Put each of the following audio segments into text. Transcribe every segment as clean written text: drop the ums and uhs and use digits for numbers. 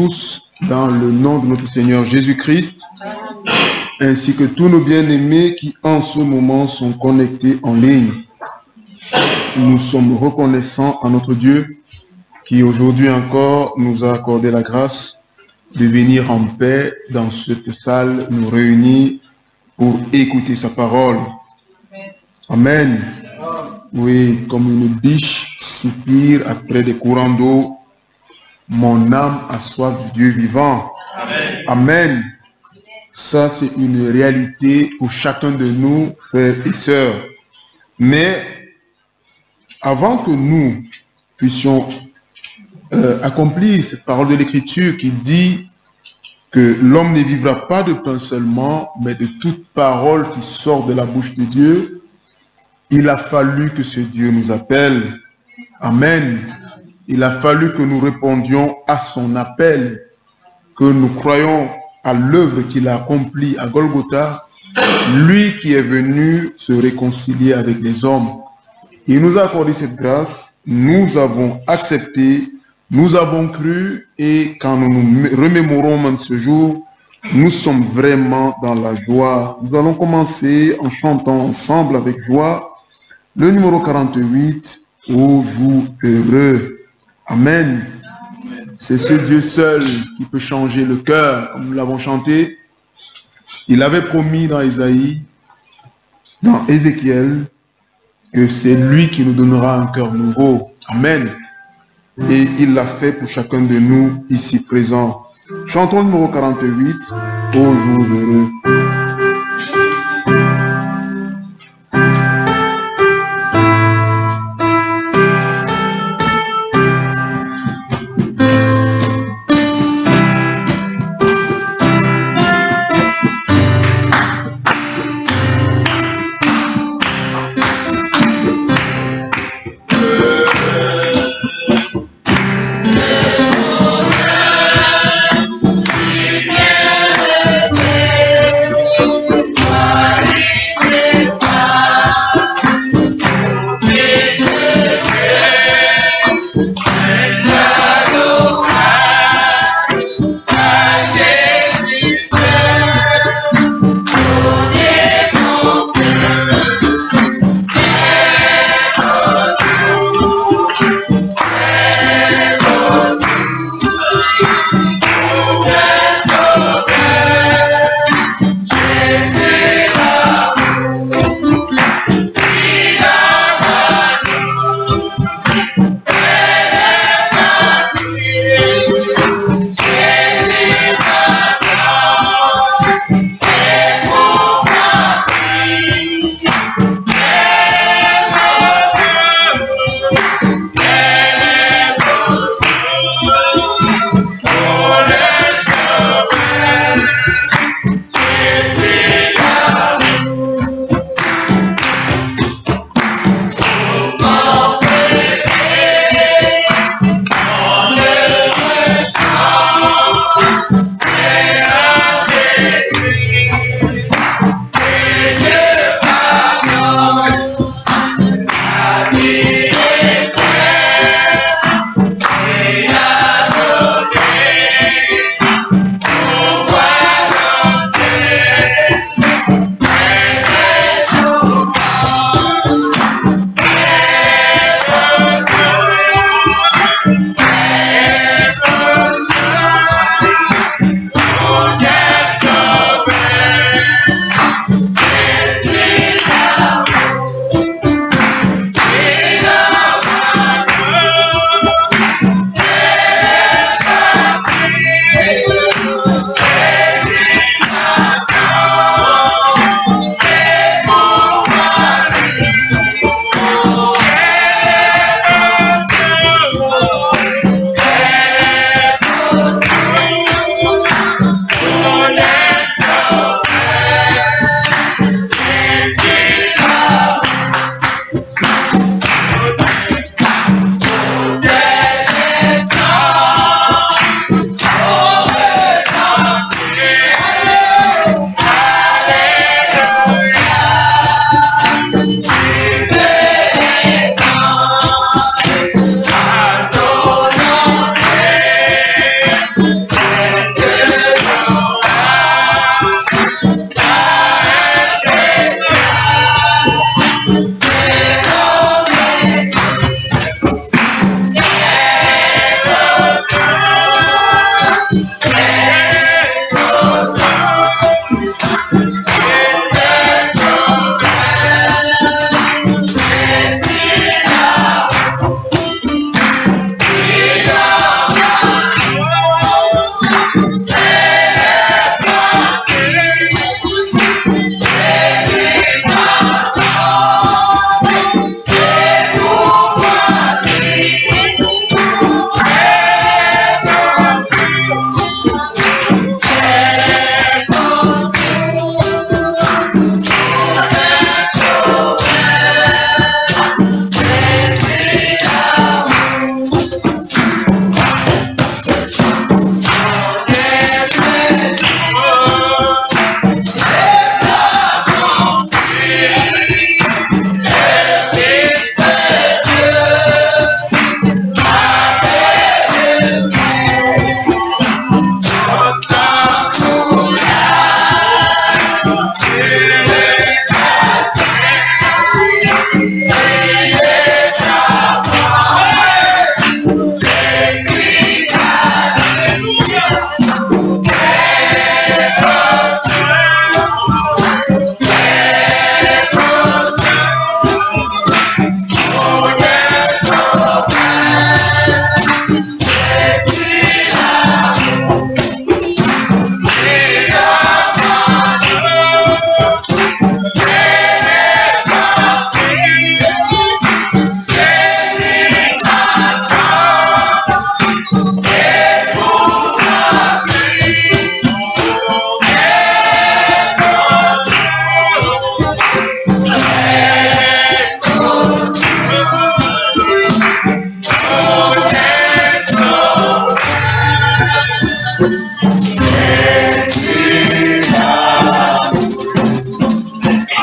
tous dans le nom de notre Seigneur Jésus-Christ, ainsi que tous nos bien-aimés qui en ce moment sont connectés en ligne. Nous sommes reconnaissants à notre Dieu qui aujourd'hui encore nous a accordé la grâce de venir en paix dans cette salle, nous réunir pour écouter sa parole. Amen. Oui, comme une biche soupire après des courants d'eau, mon âme a soif du Dieu vivant. Amen. Amen. Ça, c'est une réalité pour chacun de nous, frères et sœurs. Mais avant que nous puissions accomplir cette parole de l'Écriture qui dit que l'homme ne vivra pas de pain seulement, mais de toute parole qui sort de la bouche de Dieu, il a fallu que ce Dieu nous appelle. Amen. Il a fallu que nous répondions à son appel, que nous croyons à l'œuvre qu'il a accomplie à Golgotha, lui qui est venu se réconcilier avec les hommes. Il nous a accordé cette grâce, nous avons accepté, nous avons cru, et quand nous nous remémorons même ce jour, nous sommes vraiment dans la joie. Nous allons commencer en chantant ensemble avec joie le numéro 48, Ô jour heureux. Amen. C'est ce Dieu seul qui peut changer le cœur, comme nous l'avons chanté. Il avait promis dans Isaïe, dans Ézéchiel, que c'est lui qui nous donnera un cœur nouveau. Amen. Et il l'a fait pour chacun de nous ici présents. Chantons le numéro 48, Ô jour heureux.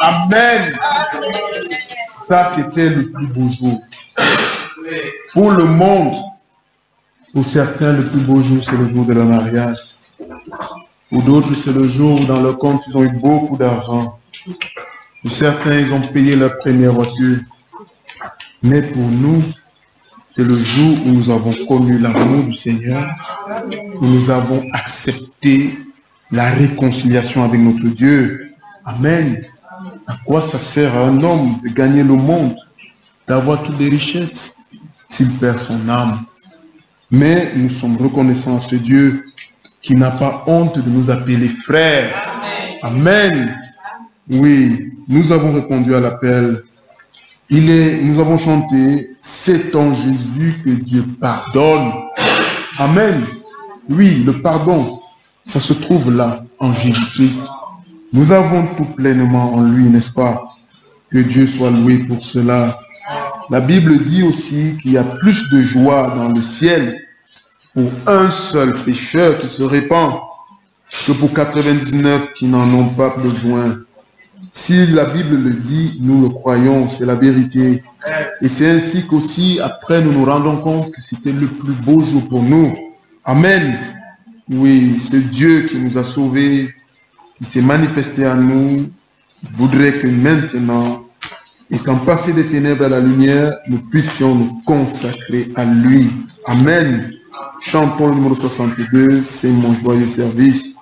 Amen. Ça, c'était le plus beau jour. Pour le monde, pour certains, le plus beau jour, c'est le jour de leur mariage. Pour d'autres, c'est le jour où dans leur compte, ils ont eu beaucoup d'argent. Pour certains, ils ont payé leur première voiture. Mais pour nous, c'est le jour où nous avons connu l'amour du Seigneur, où nous avons accepté la réconciliation avec notre Dieu. Amen. À quoi ça sert à un homme de gagner le monde, d'avoir toutes les richesses, s'il perd son âme? Mais nous sommes reconnaissants à ce Dieu qui n'a pas honte de nous appeler frères. Amen. Oui, nous avons répondu à l'appel. Nous avons chanté, c'est en Jésus que Dieu pardonne. Amen. Oui, le pardon, ça se trouve là, en Jésus-Christ. Nous avons tout pleinement en lui, n'est-ce pas? Que Dieu soit loué pour cela. La Bible dit aussi qu'il y a plus de joie dans le ciel pour un seul pécheur qui se répand que pour 99 qui n'en ont pas besoin. Si la Bible le dit, nous le croyons, c'est la vérité. Et c'est ainsi qu'aussi, après, nous nous rendons compte que c'était le plus beau jour pour nous. Amen. Oui, c'est Dieu qui nous a sauvés, qui s'est manifesté à nous, voudrait que maintenant, étant passés des ténèbres à la lumière, nous puissions nous consacrer à lui. Amen. Chantons le numéro 62, c'est mon joyeux service.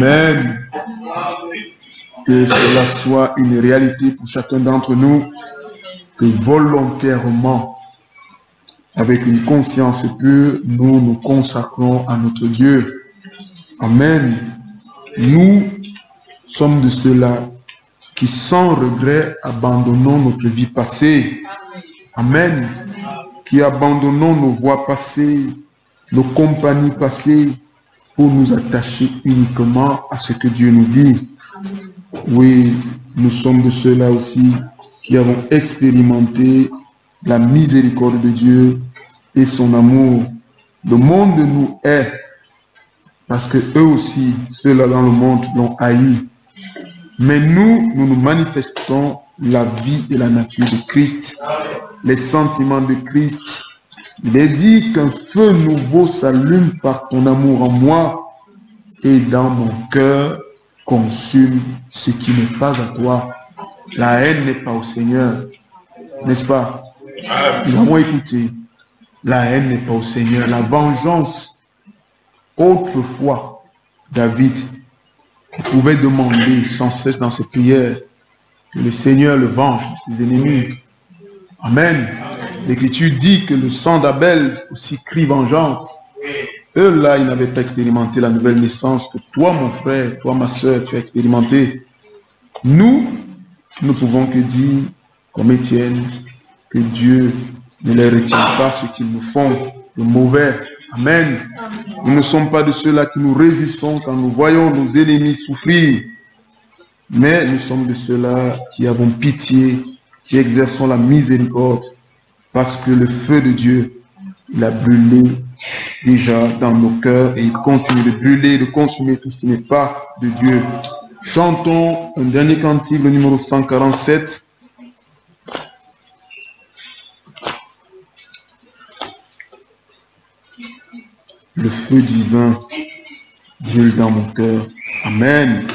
Amen. Que cela soit une réalité pour chacun d'entre nous, que volontairement, avec une conscience pure, nous nous consacrons à notre Dieu. Amen. Nous sommes de ceux-là qui, sans regret, abandonnons notre vie passée. Amen. Qui abandonnons nos voies passées, nos compagnies passées, pour nous attacher uniquement à ce que Dieu nous dit. Oui, nous sommes de ceux-là aussi qui avons expérimenté la miséricorde de Dieu et son amour. Le monde nous hait parce que eux aussi, ceux-là dans le monde, l'ont haï. Mais nous nous manifestons la vie et la nature de Christ, les sentiments de Christ. Il est dit qu'un feu nouveau s'allume par ton amour en moi et dans mon cœur consume ce qui n'est pas à toi. La haine n'est pas au Seigneur, n'est-ce pas? Nous avons écouté. La haine n'est pas au Seigneur. La vengeance, autrefois, David pouvait demander sans cesse dans ses prières que le Seigneur le venge de ses ennemis. Amen. L'Écriture dit que le sang d'Abel aussi crie vengeance. Eux là, ils n'avaient pas expérimenté la nouvelle naissance que toi, mon frère, toi, ma soeur, tu as expérimenté. Nous ne pouvons que dire, comme Étienne, que Dieu ne les retire pas ce qu'ils nous font de mauvais. Amen. Nous ne sommes pas de ceux-là qui nous résistons quand nous voyons nos ennemis souffrir. Mais nous sommes de ceux-là qui avons pitié, qui exerçons la miséricorde, parce que le feu de Dieu, il a brûlé déjà dans nos cœurs et il continue de brûler, de consumer tout ce qui n'est pas de Dieu. Chantons un dernier cantique, le numéro 147. Le feu divin brûle dans mon cœur. Amen.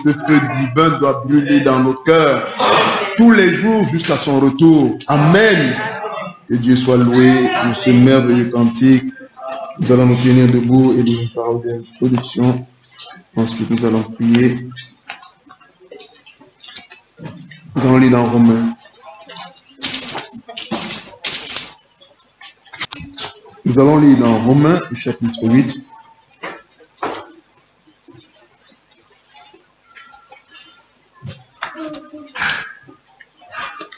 ce feu divin doit brûler dans nos cœurs tous les jours jusqu'à son retour. Amen. Que Dieu soit loué pour ce merveilleux cantique. Nous allons nous tenir debout et dire une parole d'introduction. Ensuite, nous allons prier. Nous allons lire dans Romains. Nous allons lire dans Romains, chapitre 8.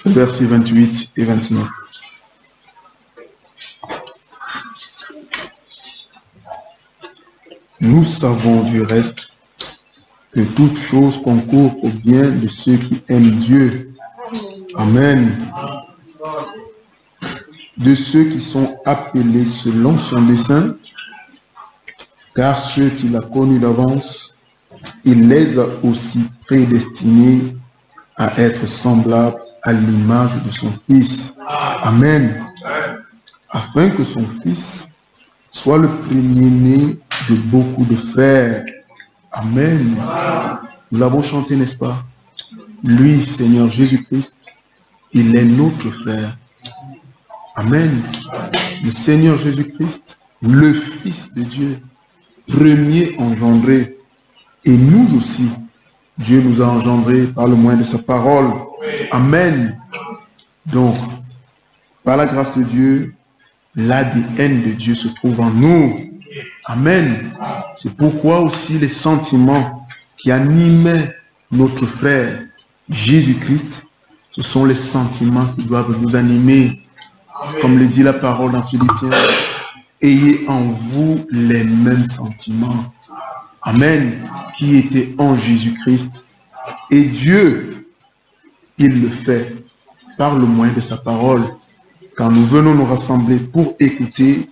Versets 28 et 29. Nous savons du reste que toute chose concourt au bien de ceux qui aiment Dieu. Amen. De ceux qui sont appelés selon son dessein, car ceux qu'il a connus d'avance, il les a aussi prédestinés à être semblables à l'image de son Fils. Amen. Afin que son Fils soit le premier-né de beaucoup de frères. Amen. Nous l'avons chanté, n'est-ce pas? Lui, Seigneur Jésus-Christ, il est notre frère. Amen. Le Seigneur Jésus-Christ, le Fils de Dieu, premier engendré. Et nous aussi, Dieu nous a engendrés par le moyen de sa parole. Amen. Donc, par la grâce de Dieu, l'ADN de Dieu se trouve en nous. Amen. C'est pourquoi aussi les sentiments qui animaient notre frère Jésus-Christ, ce sont les sentiments qui doivent nous animer. Comme le dit la parole dans Philippiens, ayez en vous les mêmes sentiments. Amen. Qui étaient en Jésus-Christ. Et Dieu, il le fait par le moyen de sa parole. Quand nous venons nous rassembler pour écouter,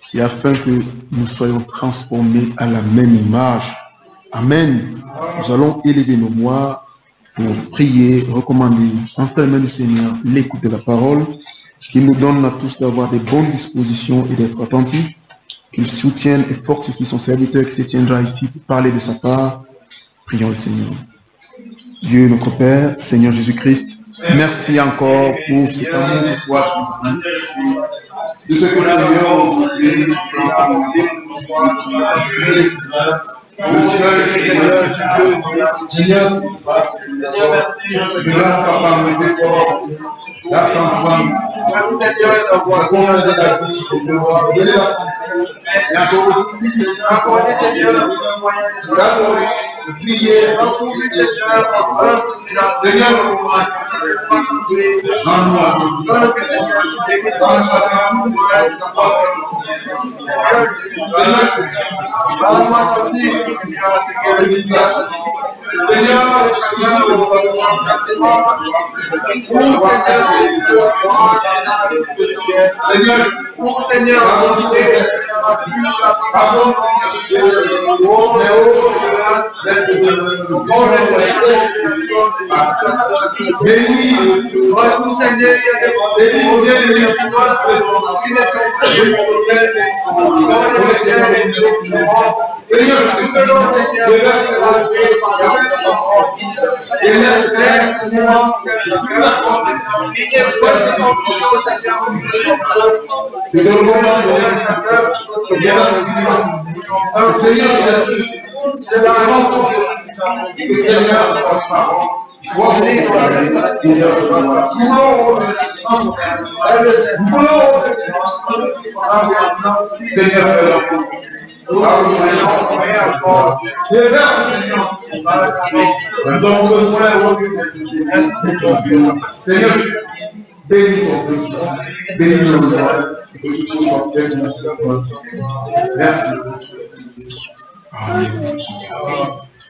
c'est afin que nous soyons transformés à la même image. Amen. Nous allons élever nos voix pour prier, recommander entre les mains du Seigneur l'écoute de la parole, qu'il nous donne à tous d'avoir des bonnes dispositions et d'être attentifs, qu'il soutienne et fortifie son serviteur qui se tiendra ici pour parler de sa part. Prions le Seigneur. Dieu notre Père, Seigneur Jésus-Christ, merci encore pour cet amour de toi ici. De ce que le Seigneur aujourd'hui le Seigneur, merci, papa, la santé, merci.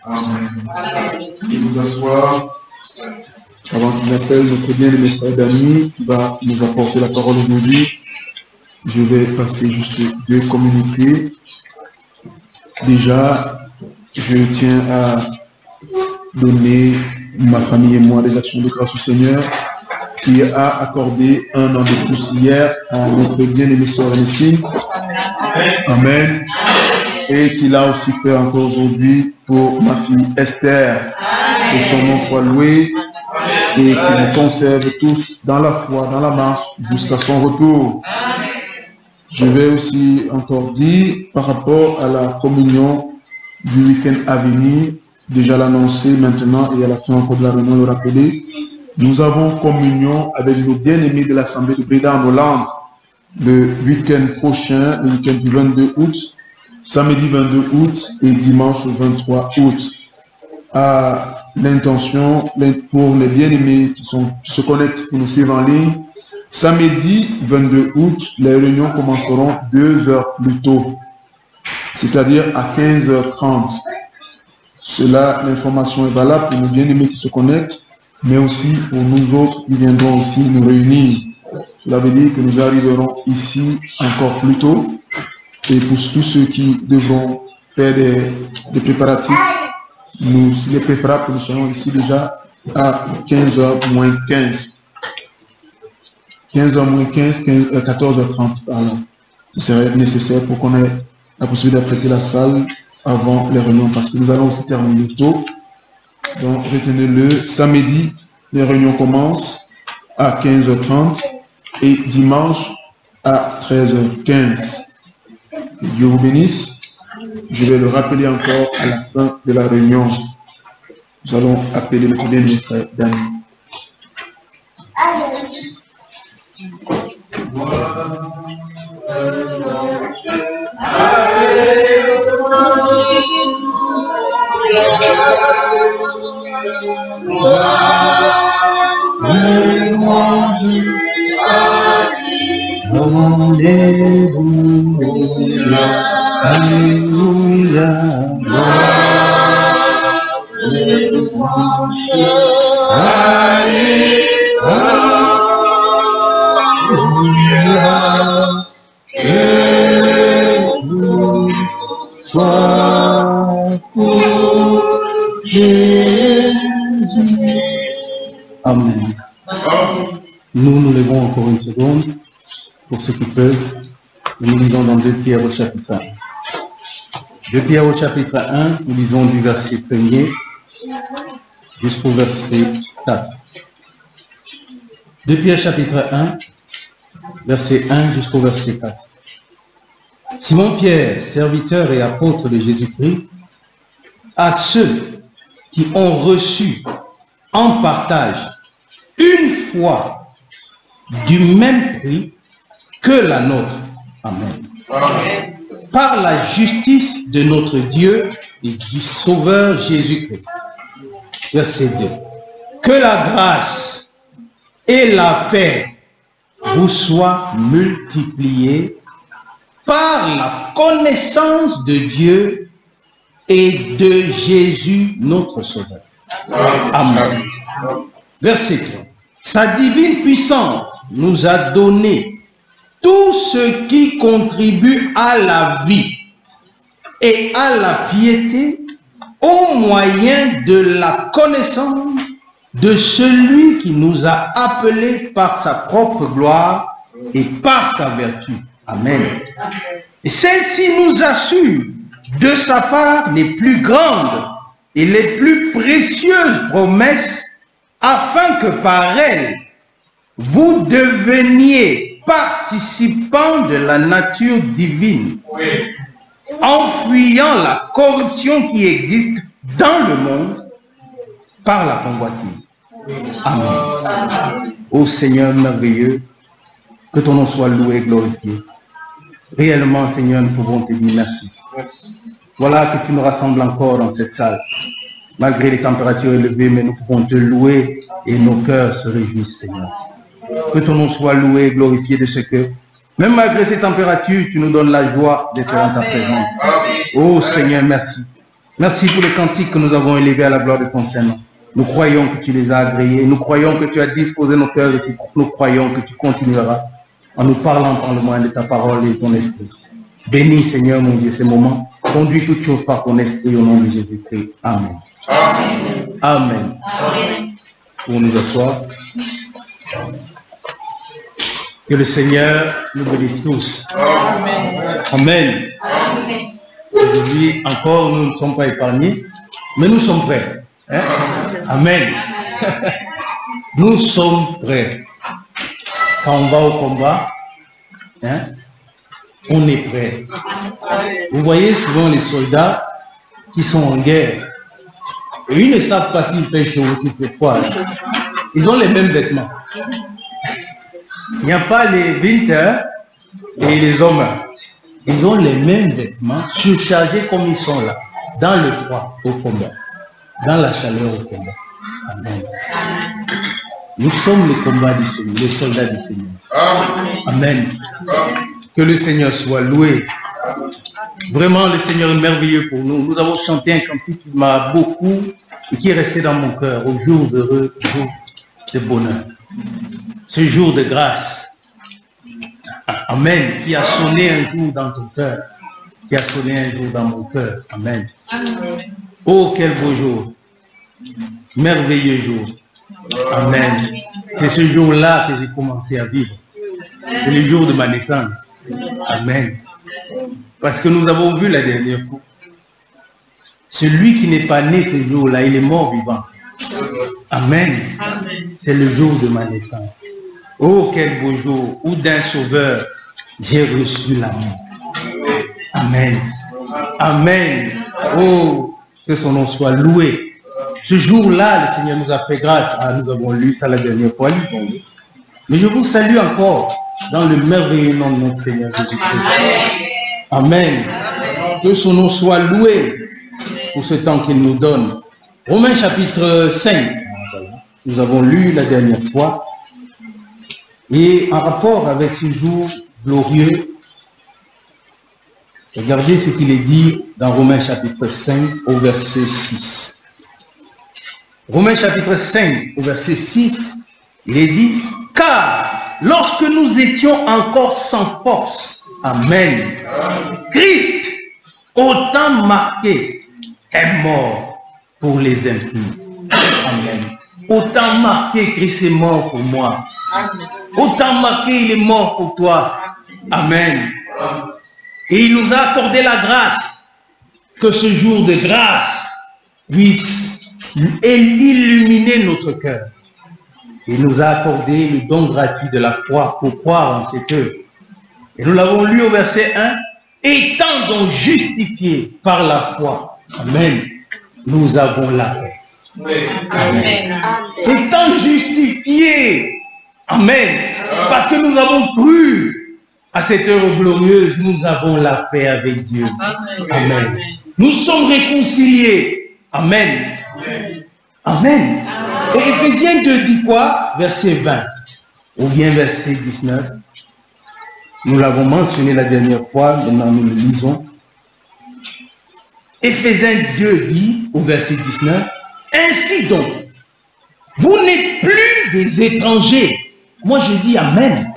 Amen. Nous asseoir avant qu'il appelle notre bien-aimé frère Dany qui va nous apporter la parole aujourd'hui. Je vais passer juste 2 communiqués. Déjà, je tiens à donner ma famille et moi des actions de grâce au Seigneur qui a accordé 1 an de plus hier à notre bien-aimée sœur Ernestine. Amen. et qu'il a aussi fait encore aujourd'hui pour ma fille Esther. Que son nom soit loué et qu'il nous conserve tous dans la foi, dans la marche jusqu'à son retour. Je vais aussi encore dire par rapport à la communion du week-end à venir, déjà l'annoncer maintenant et à la fin encore de la réunion le rappeler. Nous avons communion avec nos bien-aimés de l'Assemblée de Breda en Hollande le week-end prochain, le week-end du 22 août, samedi 22 août et dimanche 23 août. À l'intention pour les bien-aimés qui se connectent pour nous suivre en ligne, samedi 22 août, les réunions commenceront 2 heures plus tôt, c'est-à-dire à 15h30. Cela, l'information est valable pour nos bien-aimés qui se connectent, mais aussi pour nous autres qui viendront ici nous réunir. Cela veut dire que nous arriverons ici encore plus tôt. Et pour tous ceux qui devront faire des préparatifs, s'il est préférable que nous soyons ici déjà à 15h moins 15. 15h moins 15, 14h30 par là. Ce serait nécessaire pour qu'on ait la possibilité d'apprêter la salle avant les réunions, parce que nous allons aussi terminer tôt. Donc retenez-le, samedi, les réunions commencent à 15h30 et dimanche à 13h15. Que Dieu vous bénisse. Je vais le rappeler encore à la fin de la réunion. Nous allons appeler notre bien-aimé frère Dani. Alléluia, Alléluia, que tout soit pour Jésus. Amen. Nous nous levons encore une seconde pour ceux qui peuvent. Nous lisons dans 2 Pierre au chapitre 1. 2 Pierre au chapitre 1, nous lisons du verset 1er jusqu'au verset 4. 2 Pierre chapitre 1, verset 1 jusqu'au verset 4. Simon Pierre, serviteur et apôtre de Jésus-Christ, à ceux qui ont reçu en partage une foi du même prix que la nôtre. Amen. Amen. Par la justice de notre Dieu et du Sauveur Jésus-Christ. Verset 2. Que la grâce et la paix vous soient multipliées par la connaissance de Dieu et de Jésus notre Sauveur. Amen. Verset 3. Sa divine puissance nous a donné tout ce qui contribue à la vie et à la piété au moyen de la connaissance de celui qui nous a appelés par sa propre gloire et par sa vertu. Amen. Et celle-ci nous assure de sa part les plus grandes et les plus précieuses promesses, afin que par elles, vous deveniez participants de la nature divine, en fuyant la corruption qui existe dans le monde par la convoitise. Amen. Ô Seigneur merveilleux, que ton nom soit loué et glorifié. Réellement, Seigneur, nous pouvons te dire merci. Voilà que tu nous rassembles encore dans cette salle. Malgré les températures élevées, mais nous pouvons te louer et nos cœurs se réjouissent, Seigneur. Que ton nom soit loué et glorifié de ce que, même malgré ces températures, tu nous donnes la joie d'être dans ta présence. Oh Seigneur, merci. Merci pour les cantiques que nous avons élevés à la gloire de ton Saint-Nom. Nous croyons que tu les as agréés. Nous croyons que tu as disposé nos cœurs et nous croyons que tu continueras en nous parlant par le moyen de ta parole et de ton esprit. Bénis, Seigneur, mon Dieu, ces moments. Conduis toutes choses par ton esprit au nom de Jésus-Christ. Amen. Amen. Amen. Amen. Pour nous asseoir. Que le Seigneur nous bénisse tous. Amen. Amen. Amen. aujourd'hui, encore, nous ne sommes pas épargnés, mais nous sommes prêts. Hein? Amen. Nous sommes prêts. Quand on va au combat, hein, on est prêt. Vous voyez souvent les soldats qui sont en guerre. Et ils ne savent pas s'il fait chaud ou s'il fait froid. Ils ont les mêmes vêtements. Il n'y a pas les winter et les hommes. Ils ont les mêmes vêtements, surchargés comme ils sont là, dans le froid au combat, dans la chaleur au combat. Amen. Nous sommes les combats du Seigneur, les soldats du Seigneur. Amen. Que le Seigneur soit loué. Vraiment, le Seigneur est merveilleux pour nous. Nous avons chanté un cantique qui m'a beaucoup et qui est resté dans mon cœur. Aux jours heureux, jour de bonheur. Ce jour de grâce. Amen. Qui a sonné un jour dans ton cœur. Qui a sonné un jour dans mon cœur. Amen. Oh, quel beau jour. Merveilleux jour. Amen. C'est ce jour-là que j'ai commencé à vivre. C'est le jour de ma naissance. Amen. Parce que nous avons vu la dernière fois. Celui qui n'est pas né ce jour-là, il est mort vivant. Amen. C'est le jour de ma naissance. Oh, quel beau jour où d'un sauveur, j'ai reçu l'amour. Amen. Amen. Oh, que son nom soit loué. Ce jour-là, le Seigneur nous a fait grâce. Ah, nous avons lu ça la dernière fois. Mais je vous salue encore dans le merveilleux nom de notre Seigneur Jésus-Christ. Amen. Que son nom soit loué pour ce temps qu'il nous donne. Romains chapitre 5. Nous avons lu la dernière fois. Et en rapport avec ce jour glorieux, regardez ce qu'il est dit dans Romains chapitre 5 au verset 6. Romains chapitre 5 au verset 6, il est dit, car lorsque nous étions encore sans force, Amen, Christ, autant marqué, est mort pour les impies. Amen. Autant marqué, Christ est mort pour moi. Autant marqué, il est mort pour toi. Amen. Et il nous a accordé la grâce, que ce jour de grâce puisse illuminer notre cœur. Il nous a accordé le don gratuit de la foi pour croire en cette œuvre. Et nous l'avons lu au verset 1. Étant donc justifiés par la foi, Amen, nous avons la paix. Amen. Étant justifiés, Amen, parce que nous avons cru à cette heure glorieuse, nous avons la paix avec Dieu. Amen. Nous sommes réconciliés. Amen. Amen. Et Éphésiens 2 dit quoi? Verset 20 ou bien verset 19. Nous l'avons mentionné la dernière fois, maintenant nous le lisons. Éphésiens 2 dit au verset 19, ainsi donc, vous n'êtes plus des étrangers. Moi je dis Amen.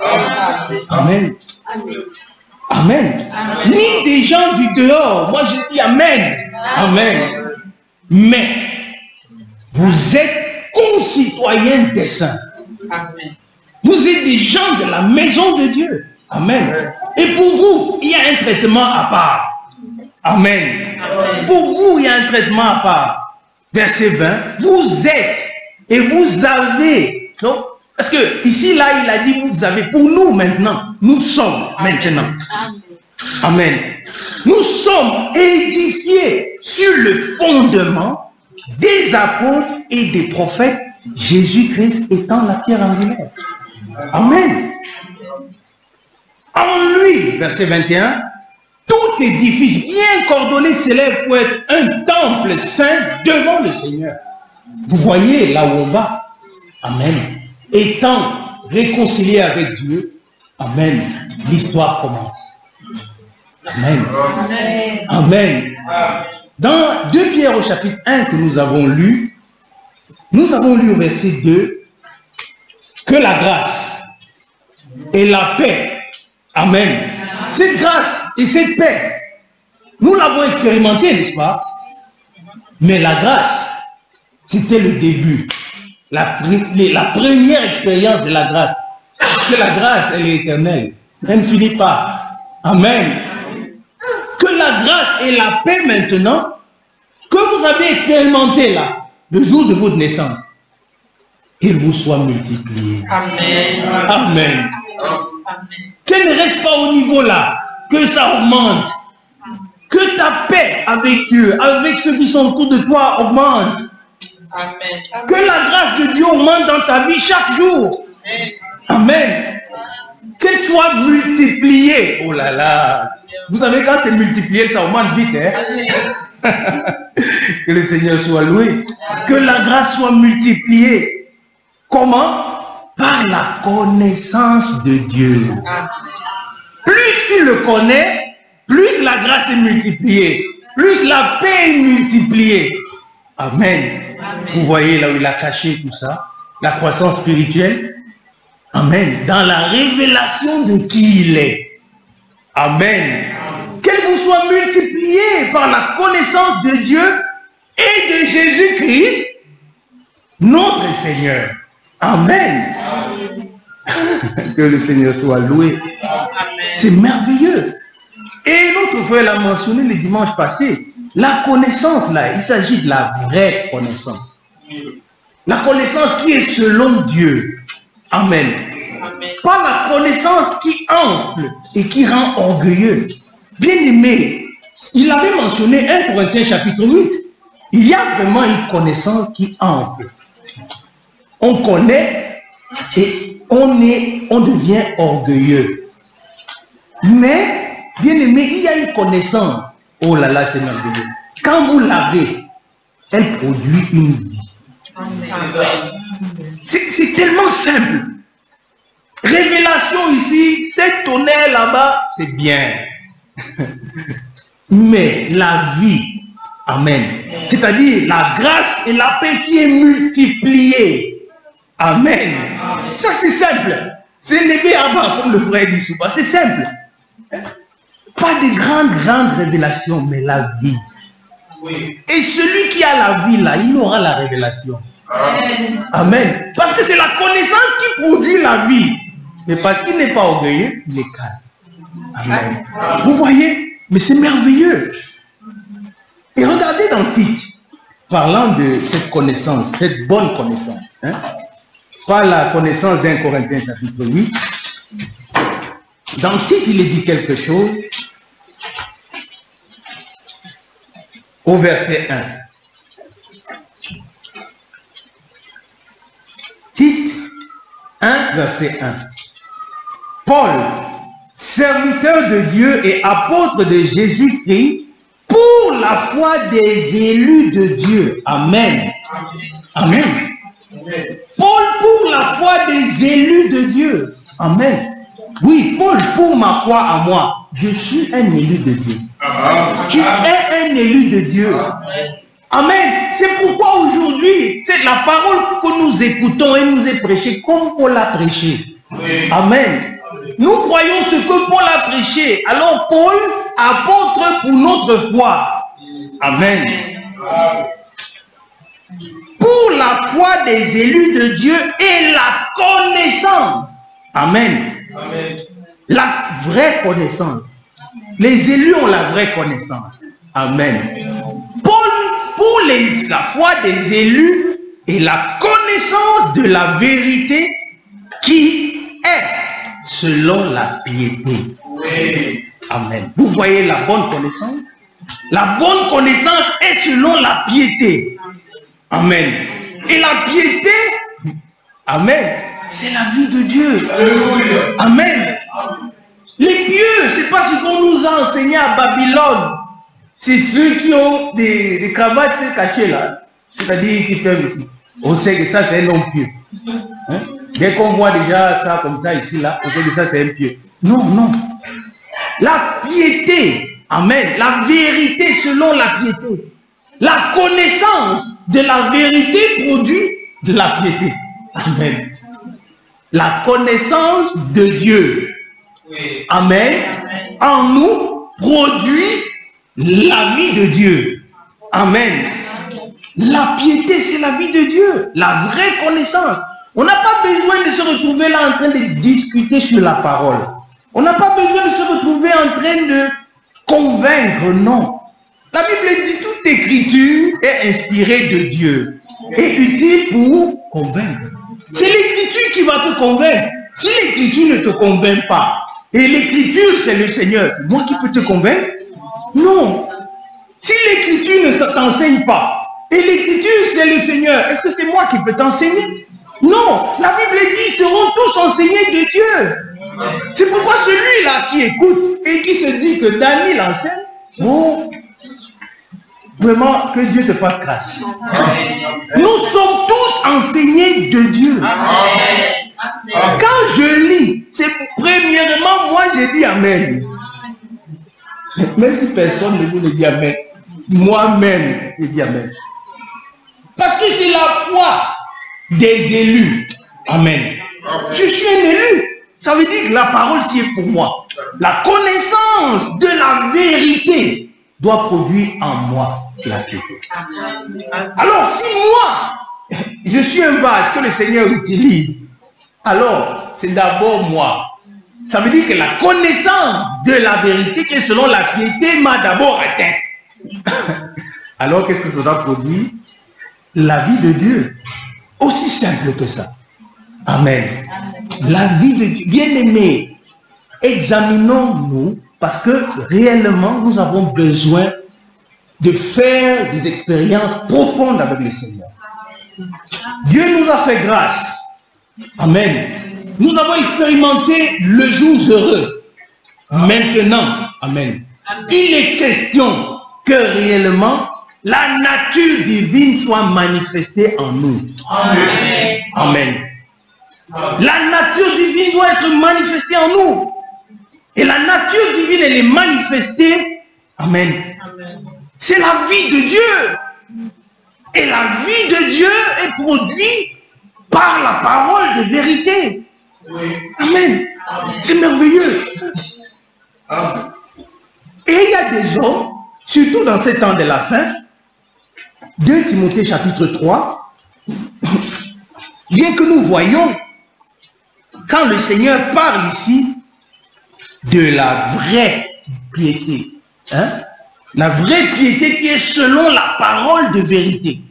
Amen. Amen. Ni des gens du dehors. Moi je dis Amen. Amen. Mais vous êtes concitoyens des saints. Amen. Vous êtes des gens de la maison de Dieu. Amen. Et pour vous, il y a un traitement à part. Amen. Amen. Pour vous, il y a un traitement à part. Verset 20. Vous êtes et vous avez. Non? Parce que ici, là, il a dit vous avez. Pour nous maintenant, nous sommes maintenant. Amen. Nous sommes édifiés sur le fondement des apôtres et des prophètes, Jésus-Christ étant la pierre angulaire. Amen. En lui, verset 21, tout édifice bien coordonné s'élève pour être un temple saint devant le Seigneur. Vous voyez là où on va. Amen. Étant réconcilié avec Dieu, Amen, l'histoire commence. Amen. Amen. Amen. Dans 2 Pierre au chapitre 1 que nous avons lu au verset 2, que la grâce et la paix, Amen, cette grâce et cette paix, nous l'avons expérimenté, n'est-ce pas? Mais la grâce, c'était le début, la première expérience de la grâce. Parce que la grâce, elle est éternelle, elle ne finit pas. Amen. que la grâce et la paix maintenant, que vous avez expérimenté là, le jour de votre naissance, qu'il vous soit multiplié. Amen. Amen. Qu'elle ne reste pas au niveau là, que ça augmente. Que ta paix avec Dieu, avec ceux qui sont autour de toi, augmente. Amen. Que la grâce de Dieu augmente dans ta vie chaque jour. Amen. Qu'elle soit multipliée. Oh là là. Vous savez, quand c'est multiplié, ça augmente vite. Hein? Que le Seigneur soit loué. Que la grâce soit multipliée. Comment? Par la connaissance de Dieu. Plus tu le connais, plus la grâce est multipliée. Plus la paix est multipliée. Amen. Vous voyez là où il a caché tout ça. La croissance spirituelle. Amen. Dans la révélation de qui il est. Amen. Qu'elle vous soit multipliée par la connaissance de Dieu et de Jésus-Christ, notre Seigneur. Amen. Que le Seigneur soit loué. C'est merveilleux. Et notre frère l'a mentionné le dimanche passé. La connaissance là, il s'agit de la vraie connaissance. La connaissance qui est selon Dieu. Amen. Pas la connaissance qui enfle et qui rend orgueilleux. Bien aimé, il avait mentionné 1 Corinthiens chapitre 8. Il y a vraiment une connaissance qui enfle. On connaît et on devient orgueilleux. Mais, bien aimé, il y a une connaissance. Oh là là, c'est merveilleux. Quand vous l'avez, elle produit une vie. C'est tellement simple. Révélation ici, c'est tonnerre là-bas, c'est bien. Mais la vie, amen. C'est-à-dire la grâce et la paix qui est multipliée. Amen. Ça c'est simple. C'est l'évé avant, comme le frère dit souvent. C'est simple. Pas de grandes révélations, mais la vie. Et celui qui a la vie là, il aura la révélation. Amen. Parce que c'est la connaissance qui produit la vie. Mais parce qu'il n'est pas orgueilleux, il est calme. Amen. Vous voyez? Mais c'est merveilleux. Et regardez dans Tite, parlant de cette connaissance, cette bonne connaissance. Hein? Pas la connaissance d'un Corinthiens chapitre 8. Dans Tite, il est dit quelque chose. Au verset 1. Tite 1, verset 1. Paul, serviteur de Dieu et apôtre de Jésus-Christ, pour la foi des élus de Dieu. Amen. Amen. Paul, pour la foi des élus de Dieu. Amen. Oui, Paul, pour ma foi à moi, je suis un élu de Dieu. Tu es un élu de Dieu. Amen. C'est pourquoi aujourd'hui, c'est la parole que nous écoutons et nous est prêchée comme Paul l'a prêché. Amen. Nous croyons ce que Paul a prêché. Alors Paul, apôtre pour notre foi. Amen. Pour la foi des élus de Dieu et la connaissance. Amen. La vraie connaissance. Les élus ont la vraie connaissance. Amen. Paul, pour la foi des élus et la connaissance de la vérité qui est selon la piété. Amen. Vous voyez la bonne connaissance? La bonne connaissance est selon la piété. Amen. Et la piété, amen, c'est la vie de Dieu. Amen. Les pieux, c'est pas ce qu'on nous a enseigné à Babylone. C'est ceux qui ont des cravates cachées là. C'est-à-dire qui ferment ici. On sait que ça c'est un homme pieux. Hein? Dès qu'on voit déjà ça comme ça ici là, on sait que ça c'est un pieux. Non, non. La piété, amen, la vérité selon la piété. La connaissance de la vérité produit de la piété. Amen. La connaissance de Dieu. Amen. En nous produit la vie de Dieu. Amen. La piété, c'est la vie de Dieu. La vraie connaissance. On n'a pas besoin de se retrouver là en train de discuter sur la parole. On n'a pas besoin de se retrouver en train Convaincre, non. La Bible dit toute écriture est inspirée de Dieu et utile pour convaincre. C'est l'écriture qui va te convaincre. Si l'écriture ne te convainc pas, et l'écriture c'est le Seigneur, c'est moi qui peux te convaincre? Non. Si l'écriture ne t'enseigne pas, et l'écriture c'est le Seigneur, est-ce que c'est moi qui peux t'enseigner? Non. La Bible dit, ils seront tous enseignés de Dieu. C'est pourquoi celui-là qui écoute et qui se dit que Daniel enseigne, bon, vraiment que Dieu te fasse grâce. Nous sommes tous enseignés de Dieu. Quand je lis, c'est premièrement moi je dis Amen. Même si personne ne vous dit Amen, moi-même je dis Amen. Parce que c'est la foi des élus. Amen. Je suis un élu. Ça veut dire que la parole c'est pour moi. La connaissance de la vérité doit produire en moi la vérité. Alors si moi, je suis un vase que le Seigneur utilise, alors c'est d'abord moi. Ça veut dire que la connaissance de la vérité qui est selon la piété m'a d'abord atteint. Alors qu'est-ce que cela produit? La vie de Dieu. Aussi simple que ça. Amen. La vie de Dieu. Bien-aimés, examinons-nous parce que réellement nous avons besoin de faire des expériences profondes avec le Seigneur. Dieu nous a fait grâce. Amen. Nous avons expérimenté le jour heureux. Maintenant, amen, il est question que réellement la nature divine soit manifestée en nous. Amen. Amen. La nature divine doit être manifestée en nous. Et la nature divine, elle est manifestée. Amen. C'est la vie de Dieu. Et la vie de Dieu est produite par la parole de vérité. Amen. C'est merveilleux. Et il y a des hommes, surtout dans ces temps de la fin, 2 Timothée chapitre 3, bien que nous voyons, quand le Seigneur parle ici de la vraie piété, hein, la vraie piété qui est selon la parole de vérité.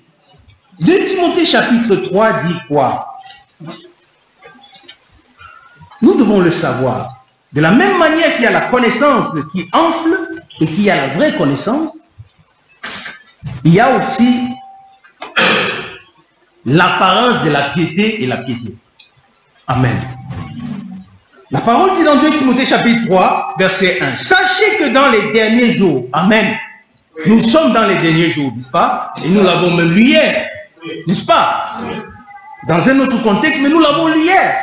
2 Timothée chapitre 3 dit quoi? Nous devons le savoir. De la même manière qu'il y a la connaissance qui enfle et qu'il y a la vraie connaissance, il y a aussi l'apparence de la piété et la piété. Amen. La parole dit dans 2 Timothée chapitre 3, verset 1. Sachez que dans les derniers jours, amen, nous sommes dans les derniers jours, n'est-ce pas? Et nous l'avons même lu hier, n'est-ce pas? Dans un autre contexte, mais nous l'avons lu hier.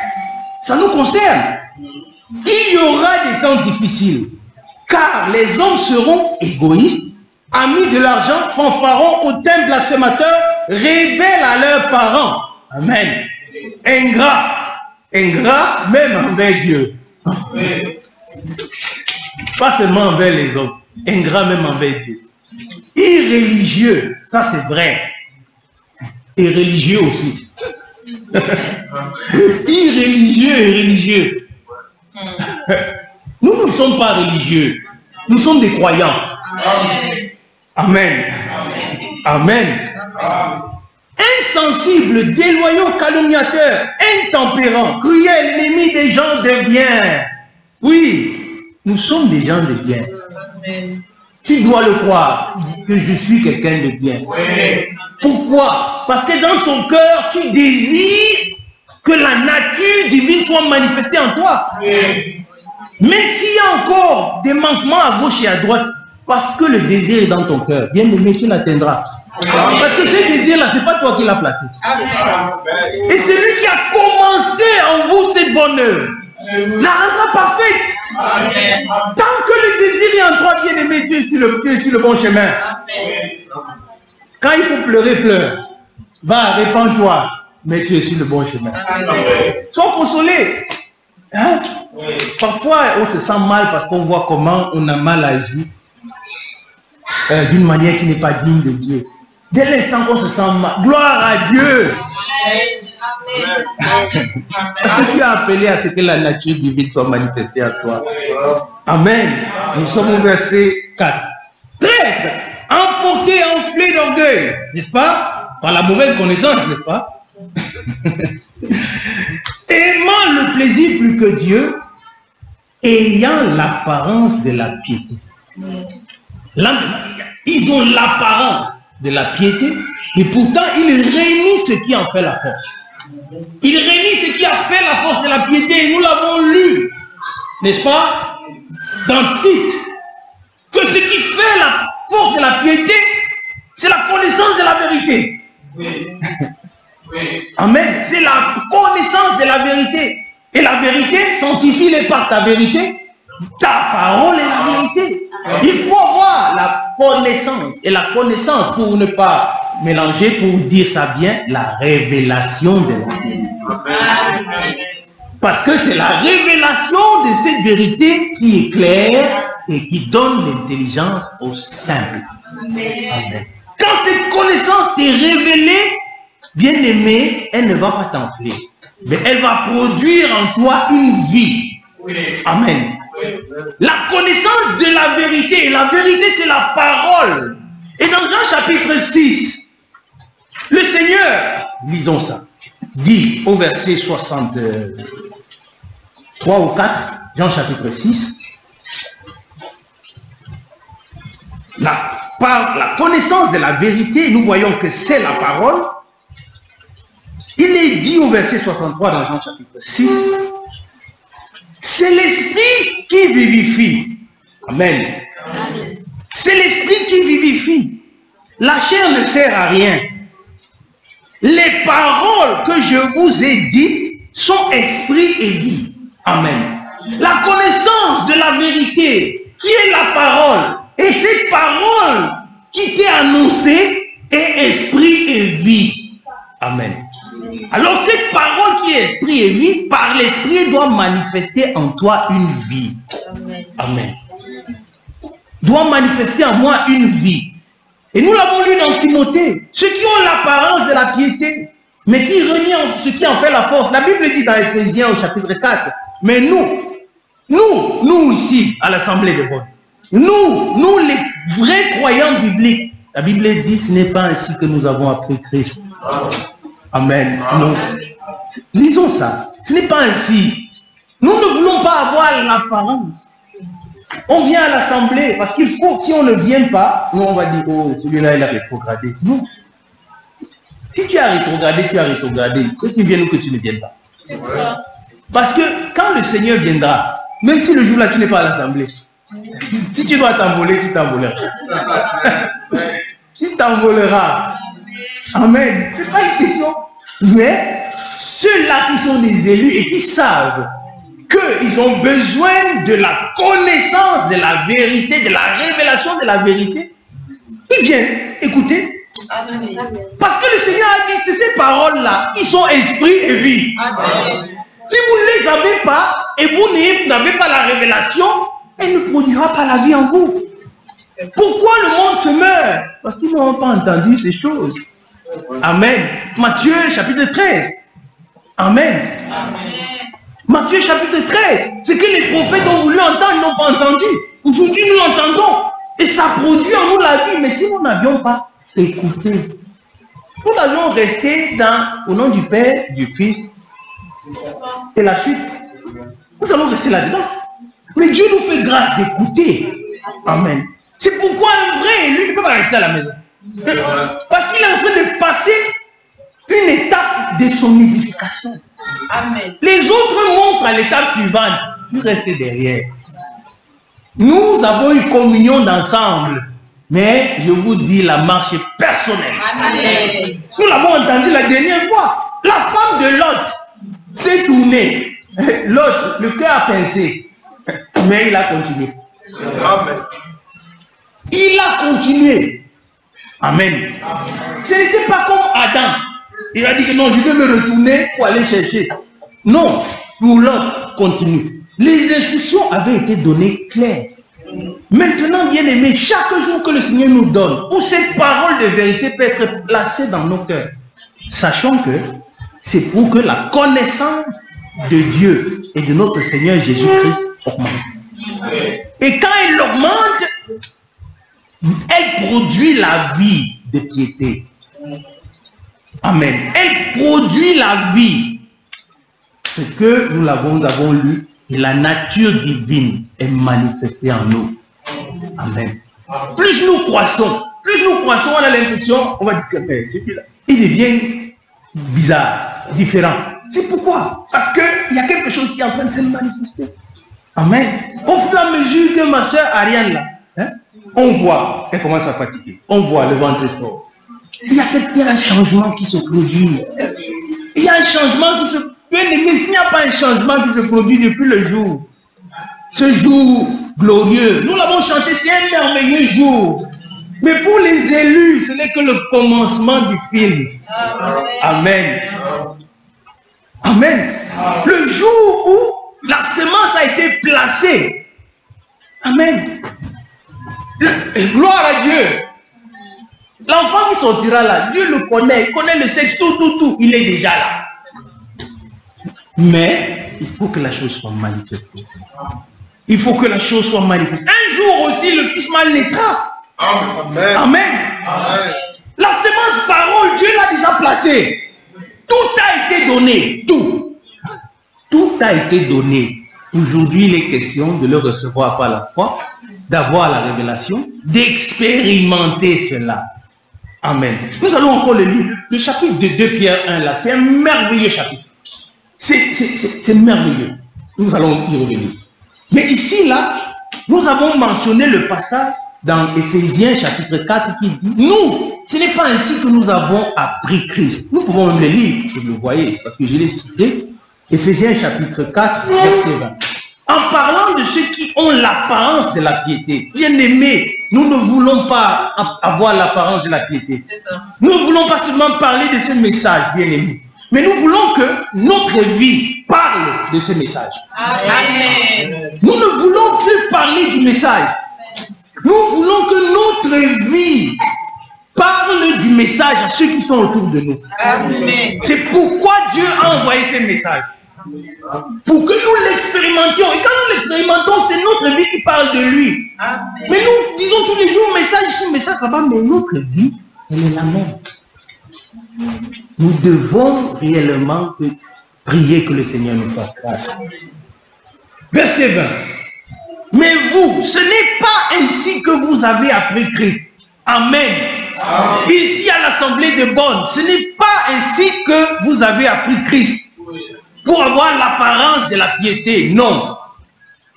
Ça nous concerne. Il y aura des temps difficiles, car les hommes seront égoïstes, amis de l'argent, fanfarons, hautains, blasphémateurs, rebelles à leurs parents. Amen. Ingrats. Ingrats même envers Dieu. Pas seulement envers les hommes. Ingrats même envers Dieu. Irréligieux, ça c'est vrai. Et religieux aussi. Irréligieux et religieux. Nous ne sommes pas religieux. Nous sommes des croyants. Amen. Amen. Insensibles, déloyaux, calomniateurs, intempérants, cruels, ennemis des gens de bien. Oui, nous sommes des gens de bien. Tu dois le croire que je suis quelqu'un de bien. Pourquoi? Parce que dans ton cœur, tu désires que la nature divine soit manifestée en toi. Même s'il y a encore des manquements à gauche et à droite, parce que le désir est dans ton cœur, bien aimé, tu l'atteindras. Parce que ce désir-là, ce n'est pas toi qui l'as placé. Et celui qui a commencé en vous cette bonne œuvre, la rendra parfaite. Tant que le désir est en toi, bien aimé, tu es sur le bon chemin. Quand il faut pleurer, pleure. Va, répands-toi, mais tu es sur le bon chemin. Sois consolé. Hein? Parfois, on se sent mal parce qu'on voit comment on a mal agi d'une manière qui n'est pas digne de Dieu. Dès l'instant qu'on se sent mal, gloire à Dieu. Parce que tu as appelé à ce que la nature divine soit manifestée à toi. Amen. Nous sommes au verset 4. Traître, emporté, enflé d'orgueil, n'est-ce pas? Par la mauvaise connaissance, n'est-ce pas? Aimant le plaisir plus que Dieu, ayant l'apparence de la piété. Là, ils ont l'apparence de la piété, mais pourtant ils réunissent ce qui en fait la force. Ils réunissent ce qui a fait la force de la piété, et nous l'avons lu, n'est-ce pas, dans Tite, que ce qui fait la force de la piété, c'est la connaissance de la vérité. Amen. C'est la connaissance de la vérité. Et la vérité, sanctifie-les par ta vérité. Ta parole est la vérité. Il faut avoir la connaissance. Et la connaissance, pour ne pas mélanger, pour dire ça bien, la révélation de la vérité. Parce que c'est la révélation de cette vérité qui éclaire et qui donne l'intelligence au simple. Amen. Quand cette connaissance t'est révélée, bien aimé, elle ne va pas t'enfler, mais elle va produire en toi une vie. Amen. La connaissance de la vérité, la vérité c'est la parole. Et dans Jean chapitre 6, le Seigneur, lisons ça, dit au verset 63 ou 4, Jean chapitre 6, par la connaissance de la vérité, nous voyons que c'est la parole. Il est dit au verset 63 dans Jean chapitre 6, c'est l'esprit qui vivifie. Amen. C'est l'esprit qui vivifie. La chair ne sert à rien. Les paroles que je vous ai dites sont esprit et vie. Amen. La connaissance de la vérité, qui est la parole, et cette parole qui t'est annoncée est esprit et vie. Amen. Alors cette parole qui est esprit et vie, par l'esprit doit manifester en toi une vie. Amen. Doit manifester en moi une vie. Et nous l'avons lu dans Timothée. Ceux qui ont l'apparence de la piété, mais qui renient ce qui en fait la force. La Bible dit dans Éphésiens au chapitre 4, mais nous ici, à l'Assemblée de Bonne, nous les vrais croyants bibliques, la Bible dit, ce n'est pas ainsi que nous avons appris Christ. Amen. Non. Lisons ça. Ce n'est pas ainsi. Nous ne voulons pas avoir l'apparence. On vient à l'Assemblée parce qu'il faut, si on ne vient pas, nous on va dire, oh, celui-là il a rétrogradé. Non. Si tu as rétrogradé, tu as rétrogradé. Que tu viennes ou que tu ne viennes pas. Parce que quand le Seigneur viendra, même si le jour-là tu n'es pas à l'Assemblée, si tu dois t'envoler, tu t'envoleras. Tu t'envoleras. Amen. Ce n'est pas une question. Mais ceux-là qui sont des élus et qui savent qu'ils ont besoin de la connaissance de la vérité, de la révélation de la vérité, ils viennent écouter. Parce que le Seigneur a dit, c'est ces paroles-là qui sont esprit et vie. Amen. Si vous ne les avez pas et vous n'avez pas la révélation, elle ne produira pas la vie en vous. Pourquoi le monde se meurt? Parce qu'ils n'ont pas entendu ces choses. Amen. Matthieu chapitre 13. Amen. Amen. Matthieu chapitre 13. Ce que les prophètes ont voulu entendre, ils n'ont pas entendu. Aujourd'hui, nous l'entendons. Et ça produit en nous la vie. Mais si nous n'avions pas écouté, nous allions rester au nom du Père, du Fils et la suite. Nous allons rester là-dedans. Mais Dieu nous fait grâce d'écouter. Amen. C'est pourquoi un vrai élu ne peut pas rester à la maison. Parce qu'il est en train de passer une étape de son édification. Amen. Les autres montrent à l'étape suivante. Tu restes derrière. Nous avons eu communion d'ensemble. Mais je vous dis, la marche est personnelle. Amen. Nous l'avons entendu la dernière fois. La femme de Lot s'est tournée. Lot, le cœur a pincé. Mais il a continué. Amen. Il a continué. Amen. Ce n'était pas comme Adam. Il a dit que non, je vais me retourner pour aller chercher. Non, pour l'autre, continue. Les instructions avaient été données claires. Maintenant, bien aimé, chaque jour que le Seigneur nous donne, où cette parole de vérité peut être placée dans nos cœurs, sachant que c'est pour que la connaissance de Dieu et de notre Seigneur Jésus-Christ augmente. Et quand elle augmente, elle produit la vie de piété. Amen. Elle produit la vie. Ce que nous avons lu, et la nature divine est manifestée en nous. Amen. Plus nous croissons, on a l'impression, on va dire que celui-là, il devient bizarre, différent. C'est pourquoi? Parce qu'il y a quelque chose qui est en train de se manifester. Amen. Au fur et à mesure que ma soeur Ariane là, hein, on voit, elle commence à fatiguer. On voit le ventre sort. Il y a un changement qui se produit. Il y a un changement qui se produit. Bien aimé, s'il n'y a pas un changement qui se produit depuis le jour, ce jour glorieux, nous l'avons chanté, c'est un merveilleux jour. Mais pour les élus, ce n'est que le commencement du film. Amen. Amen. Le jour où la semence a été placée. Amen. Et gloire à Dieu. L'enfant qui sortira là, Dieu le connaît, il connaît le sexe, tout, il est déjà là. Mais il faut que la chose soit manifestée. Il faut que la chose soit manifestée. Un jour aussi, le Fils mal naîtra. Amen. Amen. Amen. La semence parole, Dieu l'a déjà placée. Tout a été donné. Tout a été donné. Aujourd'hui, il est question de le recevoir par la foi, d'avoir la révélation, d'expérimenter cela. Amen. Nous allons encore le lire. Le chapitre de 2 Pierre 1, là, c'est un merveilleux chapitre. C'est merveilleux. Nous allons y revenir. Mais ici, là, nous avons mentionné le passage dans Éphésiens chapitre 4 qui dit, nous, ce n'est pas ainsi que nous avons appris Christ. Nous pouvons même le lire, si vous le voyez, parce que je l'ai cité. Éphésiens chapitre 4, verset 20. En parlant de ceux qui ont l'apparence de la piété. Bien aimés, nous ne voulons pas avoir l'apparence de la piété. Nous ne voulons pas seulement parler de ce message, bien aimés. Mais nous voulons que notre vie parle de ce message. Amen. Nous ne voulons plus parler du message. Nous voulons que notre vie parle du message à ceux qui sont autour de nous. C'est pourquoi Dieu a envoyé ce message. Pour que nous l'expérimentions. Et quand nous l'expérimentons, c'est notre vie qui parle de lui. Amen. Mais nous disons tous les jours message ici, message là-bas, mais notre vie, elle est la même. Nous devons réellement prier que le Seigneur nous fasse grâce. Verset 20. Mais vous, ce n'est pas ainsi que vous avez appris Christ. Amen. Amen. Ici à l'Assemblée de Bonn, ce n'est pas ainsi que vous avez appris Christ. Pour avoir l'apparence de la piété, non.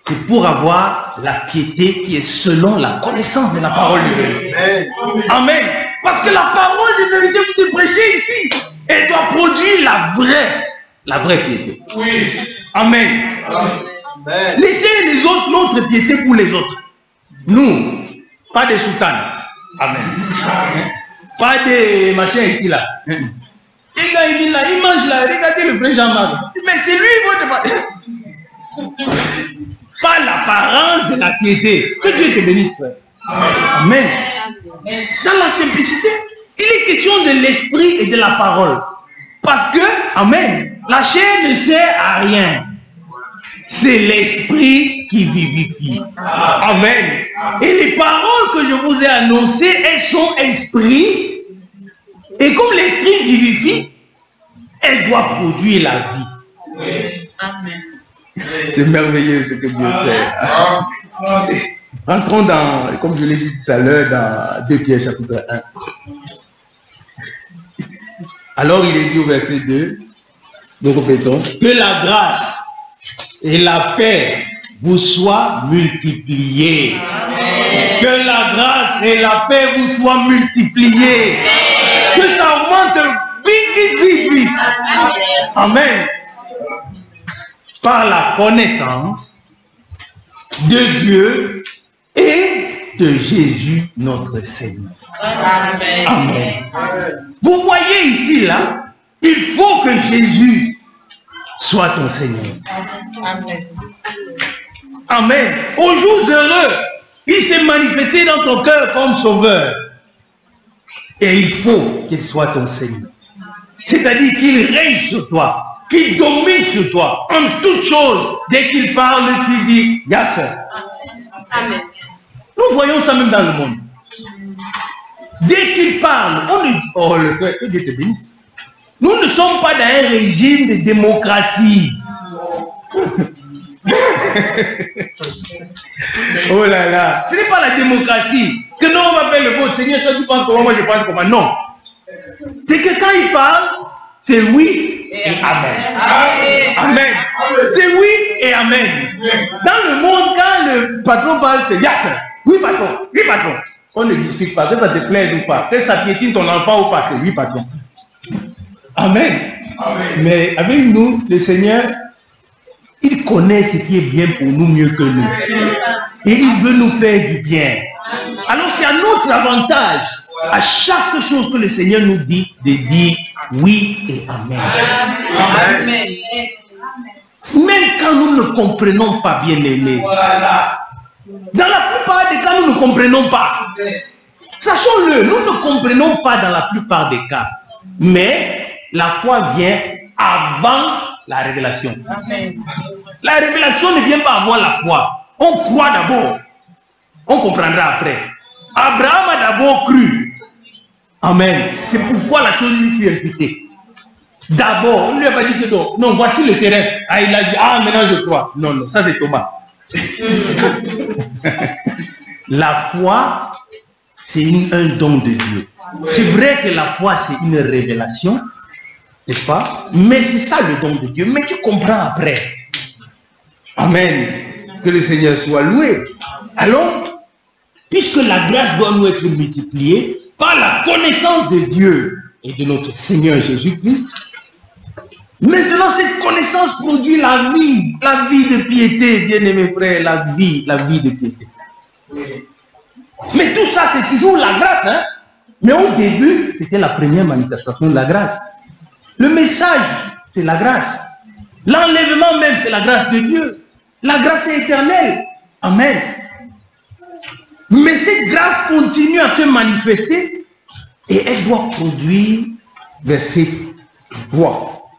C'est pour avoir la piété qui est selon la connaissance de la parole de Dieu. Amen. Parce que la parole de vérité que vous prêchez ici, elle doit produire la vraie piété. Oui. Amen. Amen. Laissez les autres notre piété pour les autres. Nous, pas de soutanes. Amen. Amen. Pas de machin ici là. Et quand il vient là, il mange là, regardez le frère Jean-Marc. Mais c'est lui votre... Pas l'apparence de la piété. Que Dieu te bénisse, frère. Amen. Dans la simplicité, il est question de l'esprit et de la parole. Parce que, amen, la chair ne sert à rien. C'est l'esprit qui vivifie. Amen. Et les paroles que je vous ai annoncées, elles sont esprit. Et comme l'esprit vivifie, elle doit produire la vie. Amen. C'est merveilleux ce que Dieu fait. Entrons dans, comme je l'ai dit tout à l'heure, dans 2 Pierre chapitre 1. Alors il est dit au verset 2, nous répétons, que la grâce et la paix vous soient multipliées. Amen. Que la grâce et la paix vous soient multipliées. Amen. Que ça augmente vite. Amen. Par la connaissance de Dieu et de Jésus notre Seigneur. Amen. Amen. Vous voyez ici, là, il faut que Jésus soit ton Seigneur. Amen. Amen. Aux jours heureux, il s'est manifesté dans ton cœur comme sauveur. Et il faut qu'il soit ton Seigneur. C'est-à-dire qu'il règne sur toi, qu'il domine sur toi. En toute chose, dès qu'il parle, tu dis, Yasser. Amen. Nous voyons ça même dans le monde. Dès qu'il parle, on lui dit, oh le frère, que Dieu te bénisse. Nous ne sommes pas dans un régime de démocratie. Oh là là, ce n'est pas la démocratie. Que non, on va faire le vote. Seigneur, toi tu penses comment, moi je pense comment. Non. C'est que quand il parle, c'est oui et amen. Amen. C'est oui et amen. Dans le monde, quand le patron parle, c'est yes. Oui patron, oui patron. On ne discute pas, que ça te plaise ou pas, que ça piétine ton enfant ou pas, c'est oui patron. Amen. Amen. Mais avec nous, le Seigneur, il connaît ce qui est bien pour nous mieux que nous. Et il veut nous faire du bien. Alors c'est à notre avantage, à chaque chose que le Seigneur nous dit, de dire oui et amen. Amen. Même quand nous ne comprenons pas, bien aimés. Dans la plupart des cas, nous ne comprenons pas. Sachons-le, nous ne comprenons pas dans la plupart des cas. Mais la foi vient avant la révélation. Amen. La révélation ne vient pas avant la foi. On croit d'abord. On comprendra après. Abraham a d'abord cru. Amen. C'est pourquoi la chose lui fut imputée. D'abord, on ne lui a pas dit que non. Non, voici le terrain. Ah, il a dit, ah, maintenant je crois. Non, non, ça c'est Thomas. La foi, c'est un don de Dieu. C'est vrai que la foi, c'est une révélation, n'est-ce pas? Mais c'est ça le don de Dieu. Mais tu comprends après. Amen. Que le Seigneur soit loué. Alors, puisque la grâce doit nous être multipliée par la connaissance de Dieu et de notre Seigneur Jésus-Christ, maintenant cette connaissance produit la vie de piété, bien-aimés frères, la vie de piété. Mais tout ça, c'est toujours la grâce, hein? Mais au début, c'était la première manifestation de la grâce. Le message, c'est la grâce. L'enlèvement même, c'est la grâce de Dieu. La grâce est éternelle. Amen. Mais cette grâce continue à se manifester et elle doit produire, verset 3.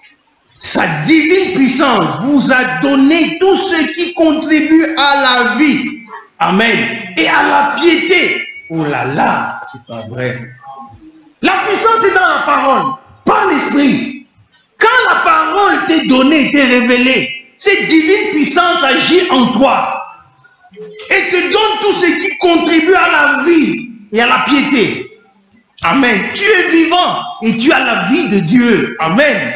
Sa divine puissance vous a donné tout ce qui contribue à la vie. Amen. Et à la piété. Oh là là, c'est pas vrai. La puissance est dans la parole, par l'esprit. Quand la parole t'est donnée, t'est révélée, cette divine puissance agit en toi et te donne tout ce qui contribue à la vie et à la piété. Amen. Tu es vivant et tu as la vie de Dieu. Amen.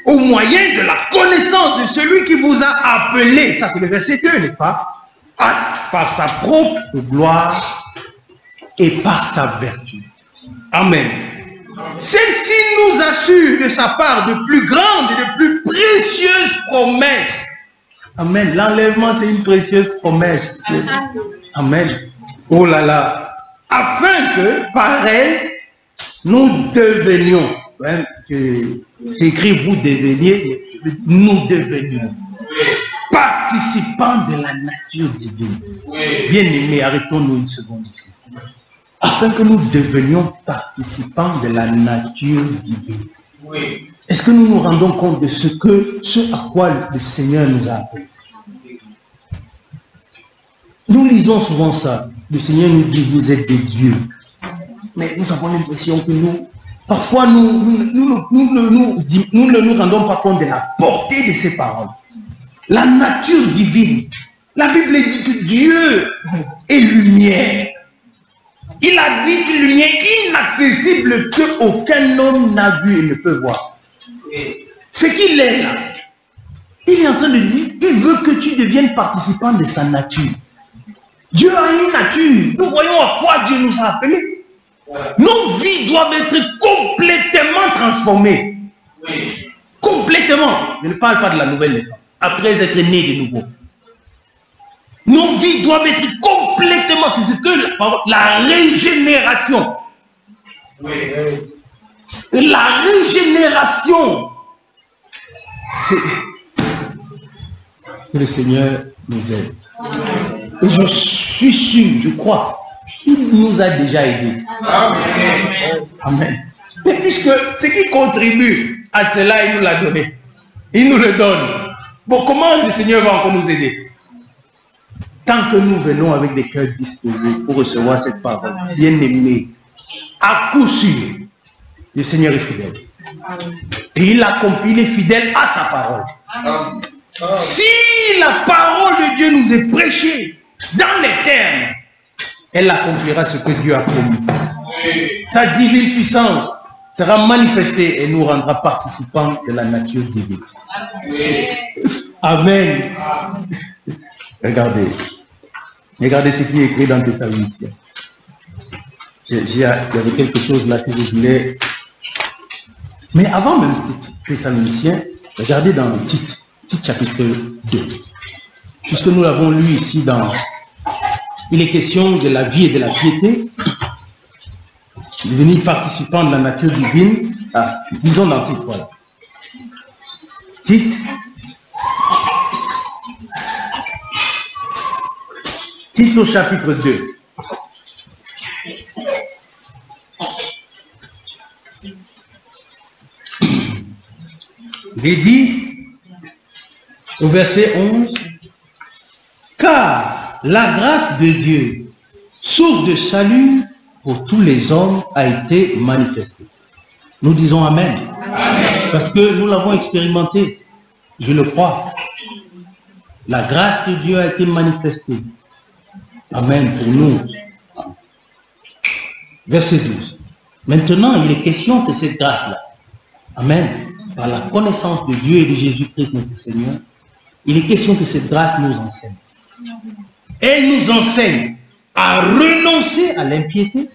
Au moyen de la connaissance de celui qui vous a appelé. Ça c'est le verset 2, n'est-ce pas? Par sa propre gloire et par sa vertu. Amen. Celle-ci nous assure de sa part de plus grandes et de plus précieuses promesses. Amen. L'enlèvement, c'est une précieuse promesse. Amen. Oh là là. Afin que, par elle, nous devenions. C'est écrit vous deveniez, nous devenions participants de la nature divine. Bien aimés, arrêtons-nous une seconde ici. Afin que nous devenions participants de la nature divine. Est-ce que nous nous rendons compte de ce à quoi le Seigneur nous a appelés? Nous lisons souvent ça. Le Seigneur nous dit, vous êtes des dieux. Mais nous avons l'impression que parfois nous ne nous rendons pas compte de la portée de ces paroles. La nature divine. La Bible dit que Dieu est lumière. Il habite une lumière inaccessible qu'aucun homme n'a vu et ne peut voir. Ce qu'il est là, il est en train de dire, il veut que tu deviennes participant de sa nature. Dieu a une nature. Nous voyons à quoi Dieu nous a appelés. Nos vies doivent être complètement transformées. Complètement. Je ne parle pas de la nouvelle naissance. Après être né de nouveau. Nos vies doivent être complètement, c'est ce que la régénération. La régénération. Que le Seigneur nous aide. Et je suis sûr, je crois, qu'il nous a déjà aidés. Amen. Amen. Mais puisque ce qui contribue à cela, il nous l'a donné. Il nous le donne. Bon, comment le Seigneur va encore nous aider? tant que nous venons avec des cœurs disposés pour recevoir cette parole, bien aimé, à coup sûr, le Seigneur est fidèle. Et il accomplit, il est fidèle à sa parole. Si la parole de Dieu nous est prêchée dans les termes, elle accomplira ce que Dieu a promis. Sa divine puissance sera manifestée et nous rendra participants de la nature divine. Amen. Regardez. Regardez ce qui est écrit dans Thessaloniciens. Il y avait quelque chose là que je voulais. Mais avant même Thessaloniciens, regardez dans Tite chapitre 2. Puisque nous l'avons lu ici dans... Il est question de la vie et de la piété. Devenir participant de la nature divine. Ah, disons dans Tite, voilà. Tite au chapitre 2. Il est dit au verset 11, car la grâce de Dieu, source de salut pour tous les hommes, a été manifestée. Nous disons Amen. Amen. Parce que nous l'avons expérimenté. Je le crois. La grâce de Dieu a été manifestée. Amen pour nous. Verset 12. Maintenant, il est question de cette grâce-là. Amen. Par la connaissance de Dieu et de Jésus-Christ notre Seigneur, il est question que cette grâce nous enseigne. Elle nous enseigne à renoncer à l'impiété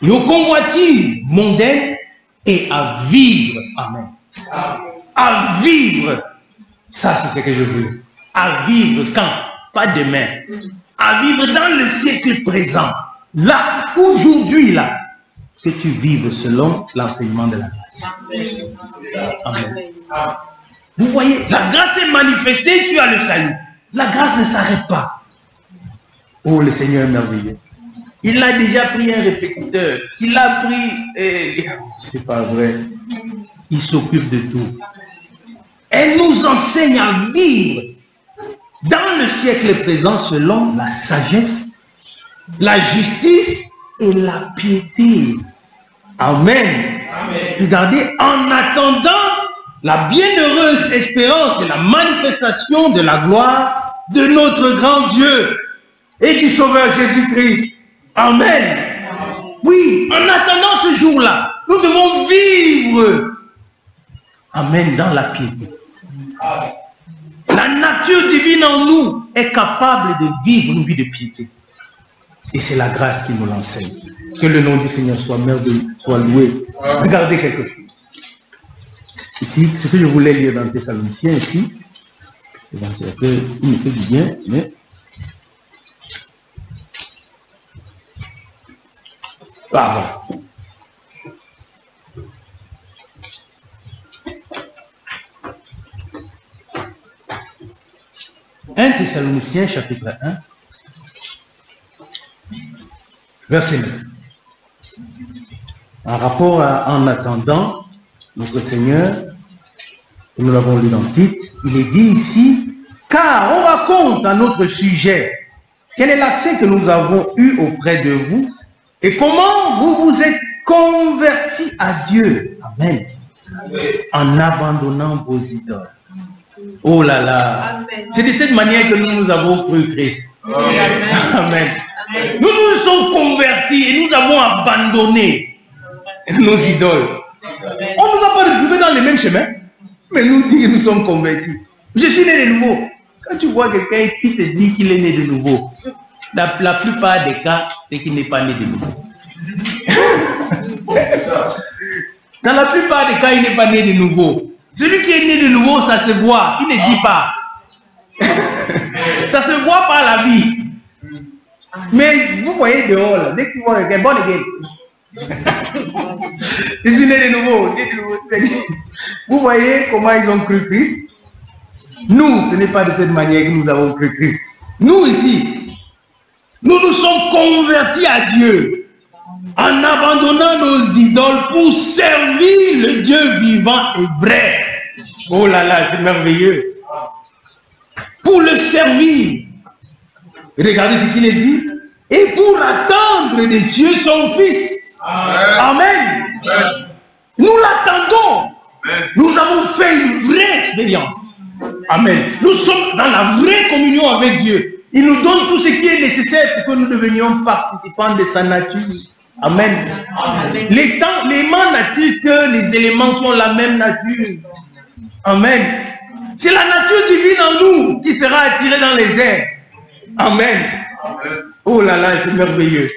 et aux convoitises mondaines et à vivre. Amen. À vivre. Ça, c'est ce que je veux. À vivre quand? Pas demain. À vivre dans le siècle présent. Là, aujourd'hui, là. Que tu vives selon l'enseignement de la grâce. Amen. Vous voyez, la grâce est manifestée, tu as le salut. La grâce ne s'arrête pas. Oh, le Seigneur est merveilleux. Il a déjà pris un répétiteur. Il a pris... c'est pas vrai. Il s'occupe de tout. Elle nous enseigne à vivre dans le siècle présent selon la sagesse, la justice et la piété. Amen. Amen. Regardez, en attendant la bienheureuse espérance et la manifestation de la gloire de notre grand Dieu et du Sauveur Jésus-Christ. Amen. Amen. Oui, en attendant ce jour-là, nous devons vivre. Amen, dans la piété. Amen. La nature divine en nous est capable de vivre une vie de piété. Et c'est la grâce qui nous l'enseigne. Que le nom du Seigneur soit merveilleux, soit loué. Regardez quelque chose. Ici, ce que je voulais lire dans Thessaloniciens ici, il me fait du bien, mais... Ah, voilà. 1 Thessaloniciens chapitre 1, verset 9. En rapport à en attendant notre Seigneur, nous l'avons lu dans Tite, il est dit ici, car on raconte à notre sujet quel est l'accès que nous avons eu auprès de vous et comment vous vous êtes convertis à Dieu. Amen. En abandonnant vos idoles. Oh là là. C'est de cette manière que nous avons cru Christ. Amen. Amen. Nous nous sommes convertis et nous avons abandonné nos idoles. On ne nous a pas retrouvés dans les mêmes chemins, mais nous dit que nous sommes convertis. Je suis né de nouveau. Quand tu vois quelqu'un qui te dit qu'il est né de nouveau, la plupart des cas, c'est qu'il n'est pas né de nouveau. Dans la plupart des cas, il n'est pas né de nouveau. Celui qui est né de nouveau, ça se voit. Il ne dit pas. Ça se voit par la vie. Mais vous voyez dehors, là, dès que tu vois quelqu'un, bon again. Je suis né de nouveau. Vous voyez comment ils ont cru Christ? Nous, ce n'est pas de cette manière que nous avons cru Christ. Nous ici, nous nous sommes convertis à Dieu en abandonnant nos idoles pour servir le Dieu vivant et vrai. Oh là là, c'est merveilleux. Pour le servir. Regardez ce qu'il est dit. Et pour attendre des cieux son Fils. Amen. Nous l'attendons. Nous avons fait une vraie expérience. Amen. Nous sommes dans la vraie communion avec Dieu. Il nous donne tout ce qui est nécessaire pour que nous devenions participants de sa nature. Amen. Les éléments n'attirent que les éléments qui ont la même nature. Amen. C'est la nature divine en nous qui sera attirée dans les airs. Amen. Oh là là, c'est merveilleux.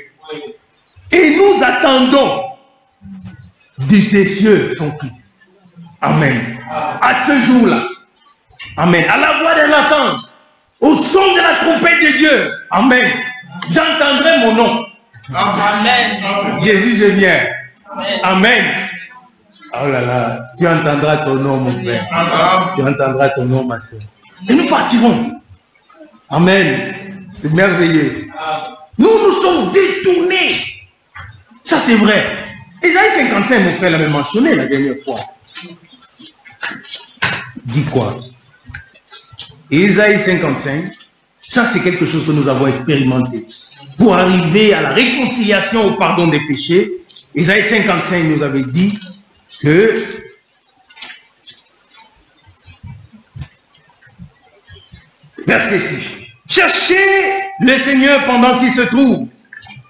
Et nous attendons des cieux son Fils. Amen. À ce jour-là. Amen. À la voix d'un archange, au son de la trompette de Dieu. Amen. J'entendrai mon nom. Amen. Jésus, je viens. Amen. Oh là là, tu entendras ton nom, mon frère. Tu entendras ton nom, ma soeur. Et nous partirons. Amen. C'est merveilleux. Nous sommes détournés. Ça, c'est vrai. Isaïe 55, mon frère l'avait mentionné la dernière fois. Dit quoi? Isaïe 55, ça, c'est quelque chose que nous avons expérimenté. Pour arriver à la réconciliation au pardon des péchés, Isaïe 55 nous avait dit que verset 6. Cherchez le Seigneur pendant qu'il se trouve.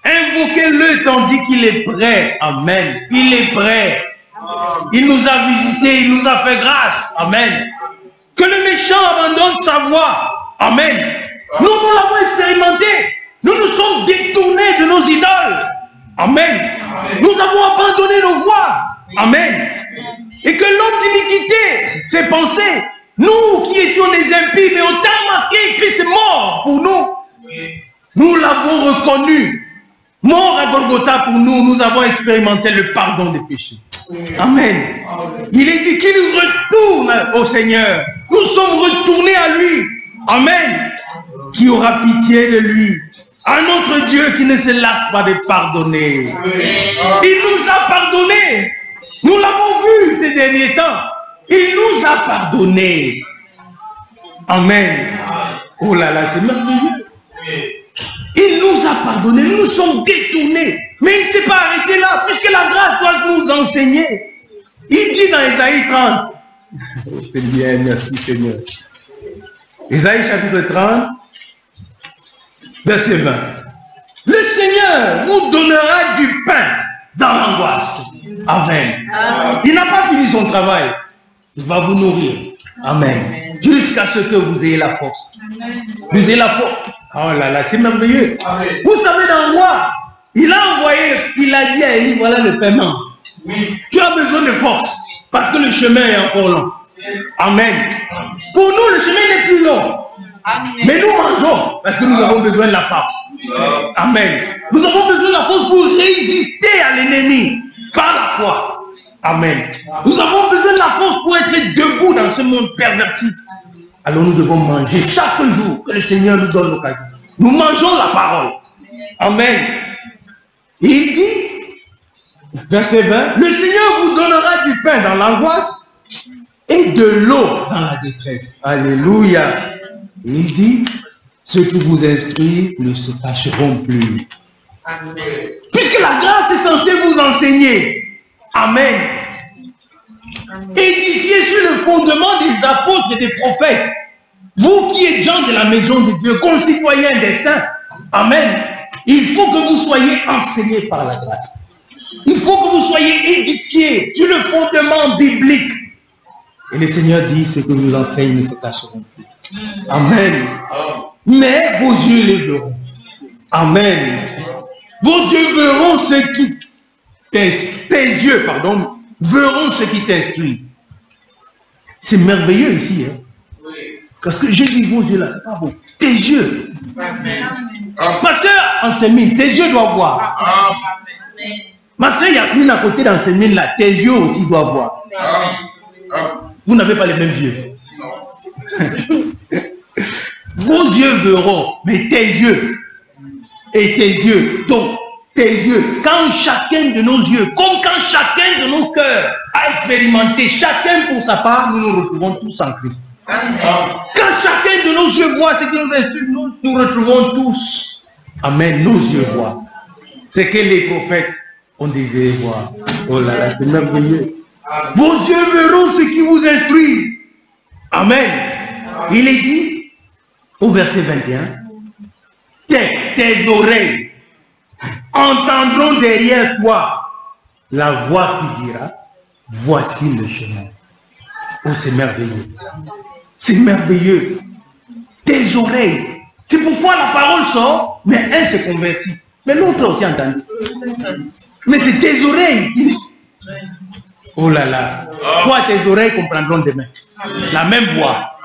Invoquez-le tandis qu'il est prêt. Amen. Il est prêt. Il nous a visités, il nous a fait grâce. Amen. Que le méchant abandonne sa voie. Amen. Nous l'avons expérimenté. Nous nous sommes détournés de nos idoles. Amen. Nous avons abandonné nos voies. Amen. Et que l'homme d'iniquité, ses pensées, nous qui étions des impies, mais au temps marqué, Christ est mort pour nous. Nous l'avons reconnu. Mort à Golgotha pour nous, nous avons expérimenté le pardon des péchés. Amen. Il est dit qu'il retourne au Seigneur. Nous sommes retournés à lui. Amen. Qui aura pitié de lui. Un autre Dieu qui ne se lasse pas de pardonner. Il nous a pardonné. Nous l'avons vu ces derniers temps. Il nous a pardonné. Amen. Oh là là, c'est merveilleux. Il nous a pardonné. Nous nous sommes détournés. Mais il ne s'est pas arrêté là, puisque la grâce doit nous enseigner. Il dit dans Isaïe 30. Oh, c'est bien, merci Seigneur. Isaïe chapitre 30. Verset 20. Le Seigneur vous donnera du pain dans l'angoisse. Amen. Il n'a pas fini son travail. Il va vous nourrir. Amen. Jusqu'à ce que vous ayez la force. Vous ayez la force. Oh là là, c'est merveilleux. Vous savez dans moi, il a envoyé, il a dit à Élie, voilà le paiement. Tu as besoin de force. Parce que le chemin est encore long. Amen. Pour nous, le chemin n'est plus long. Mais nous mangeons parce que nous avons besoin de la force. Amen. Nous avons besoin de la force pour résister à l'ennemi par la foi. Amen. Nous avons besoin de la force pour être debout dans ce monde perverti. Alors nous devons manger chaque jour que le Seigneur nous donne l'occasion. Nous mangeons la parole. Amen. Et il dit, verset 20, le Seigneur vous donnera du pain dans l'angoisse et de l'eau dans la détresse. Alléluia. Et il dit, ceux qui vous instruisent ne se cacheront plus. Amen. Puisque la grâce est censée vous enseigner. Amen. Édifiez sur le fondement des apôtres et des prophètes. Vous qui êtes gens de la maison de Dieu, concitoyens des saints. Amen. Il faut que vous soyez enseignés par la grâce. Il faut que vous soyez édifiés sur le fondement biblique. Et le Seigneur dit, ce que vous enseignez ne se cacheront plus. Amen. Mais vos yeux les verront. Amen. Vos yeux verront ce qui tes yeux, pardon, verront ce qui t'instruisent. C'est merveilleux ici. Hein? Parce que je dis vos yeux là, c'est pas beau. Tes yeux. Pasteur Anselmine, tes yeux doivent voir. Ma soeur Yasmine à côté d'Anselmine là, tes yeux aussi doivent voir. Vous n'avez pas les mêmes yeux. Vos yeux verront, mais tes yeux et tes yeux, donc tes yeux, quand chacun de nos yeux, comme quand chacun de nos cœurs a expérimenté, chacun pour sa part, nous nous retrouvons tous en Christ. Quand chacun de nos yeux voit ce qui nous instruit, nous retrouvons tous. Amen. Nos yeux voient. C'est que les prophètes ont désiré voir. Oh là là, c'est merveilleux. Vos yeux verront ce qui vous instruit. Amen. Il est dit au verset 21, tes oreilles entendront derrière toi la voix qui dira, voici le chemin. Oh, c'est merveilleux. C'est merveilleux. Tes oreilles. C'est pourquoi la parole sort, mais un se convertit. Mais l'autre aussi entendu. Mais c'est tes oreilles. Oh là là. Toi, tes oreilles comprendront demain. La même voix.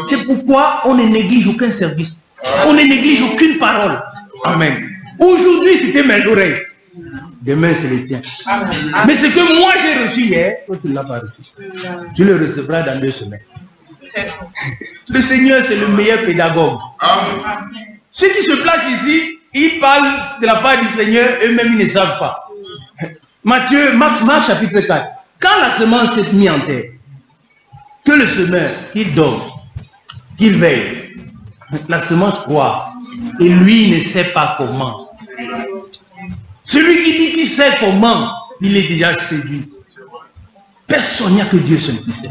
C'est pourquoi on ne néglige aucun service. On ne néglige aucune parole. Amen. Aujourd'hui, c'était mes oreilles. Demain, c'est les tiens. Mais ce que moi j'ai reçu hier, toi tu ne l'as pas reçu. Tu le recevras dans 2 semaines. Le Seigneur, c'est le meilleur pédagogue. Ceux qui se placent ici, ils parlent de la part du Seigneur, eux-mêmes ils ne savent pas. Marc chapitre 4. Quand la semence s'est mise en terre, que le semeur, qu'il dort, qu'il veille, la semence croît, et lui il ne sait pas comment. Celui qui dit qu'il sait comment, il est déjà séduit. Personne, il n'y a que Dieu seul qui sait.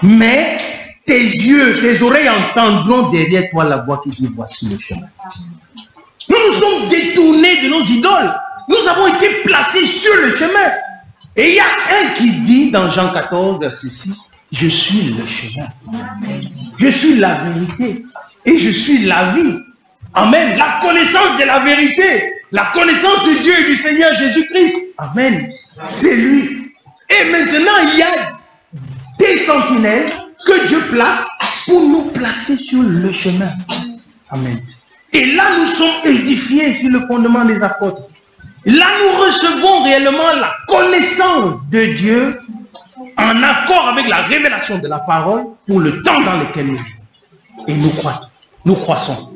Mais tes yeux, tes oreilles entendront derrière toi la voix qui dit voici le chemin. Nous nous sommes détournés de nos idoles. Nous avons été placés sur le chemin. Et il y a un qui dit dans Jean 14, verset 6, je suis le chemin. Je suis la vérité. Et je suis la vie. Amen. La connaissance de la vérité. La connaissance de Dieu et du Seigneur Jésus-Christ. Amen. C'est lui. Et maintenant, il y a des sentinelles que Dieu place pour nous placer sur le chemin. Amen. Et là, nous sommes édifiés sur le fondement des apôtres. Là, nous recevons réellement la connaissance de Dieu en accord avec la révélation de la parole pour le temps dans lequel nous vivons. Et nous croissons.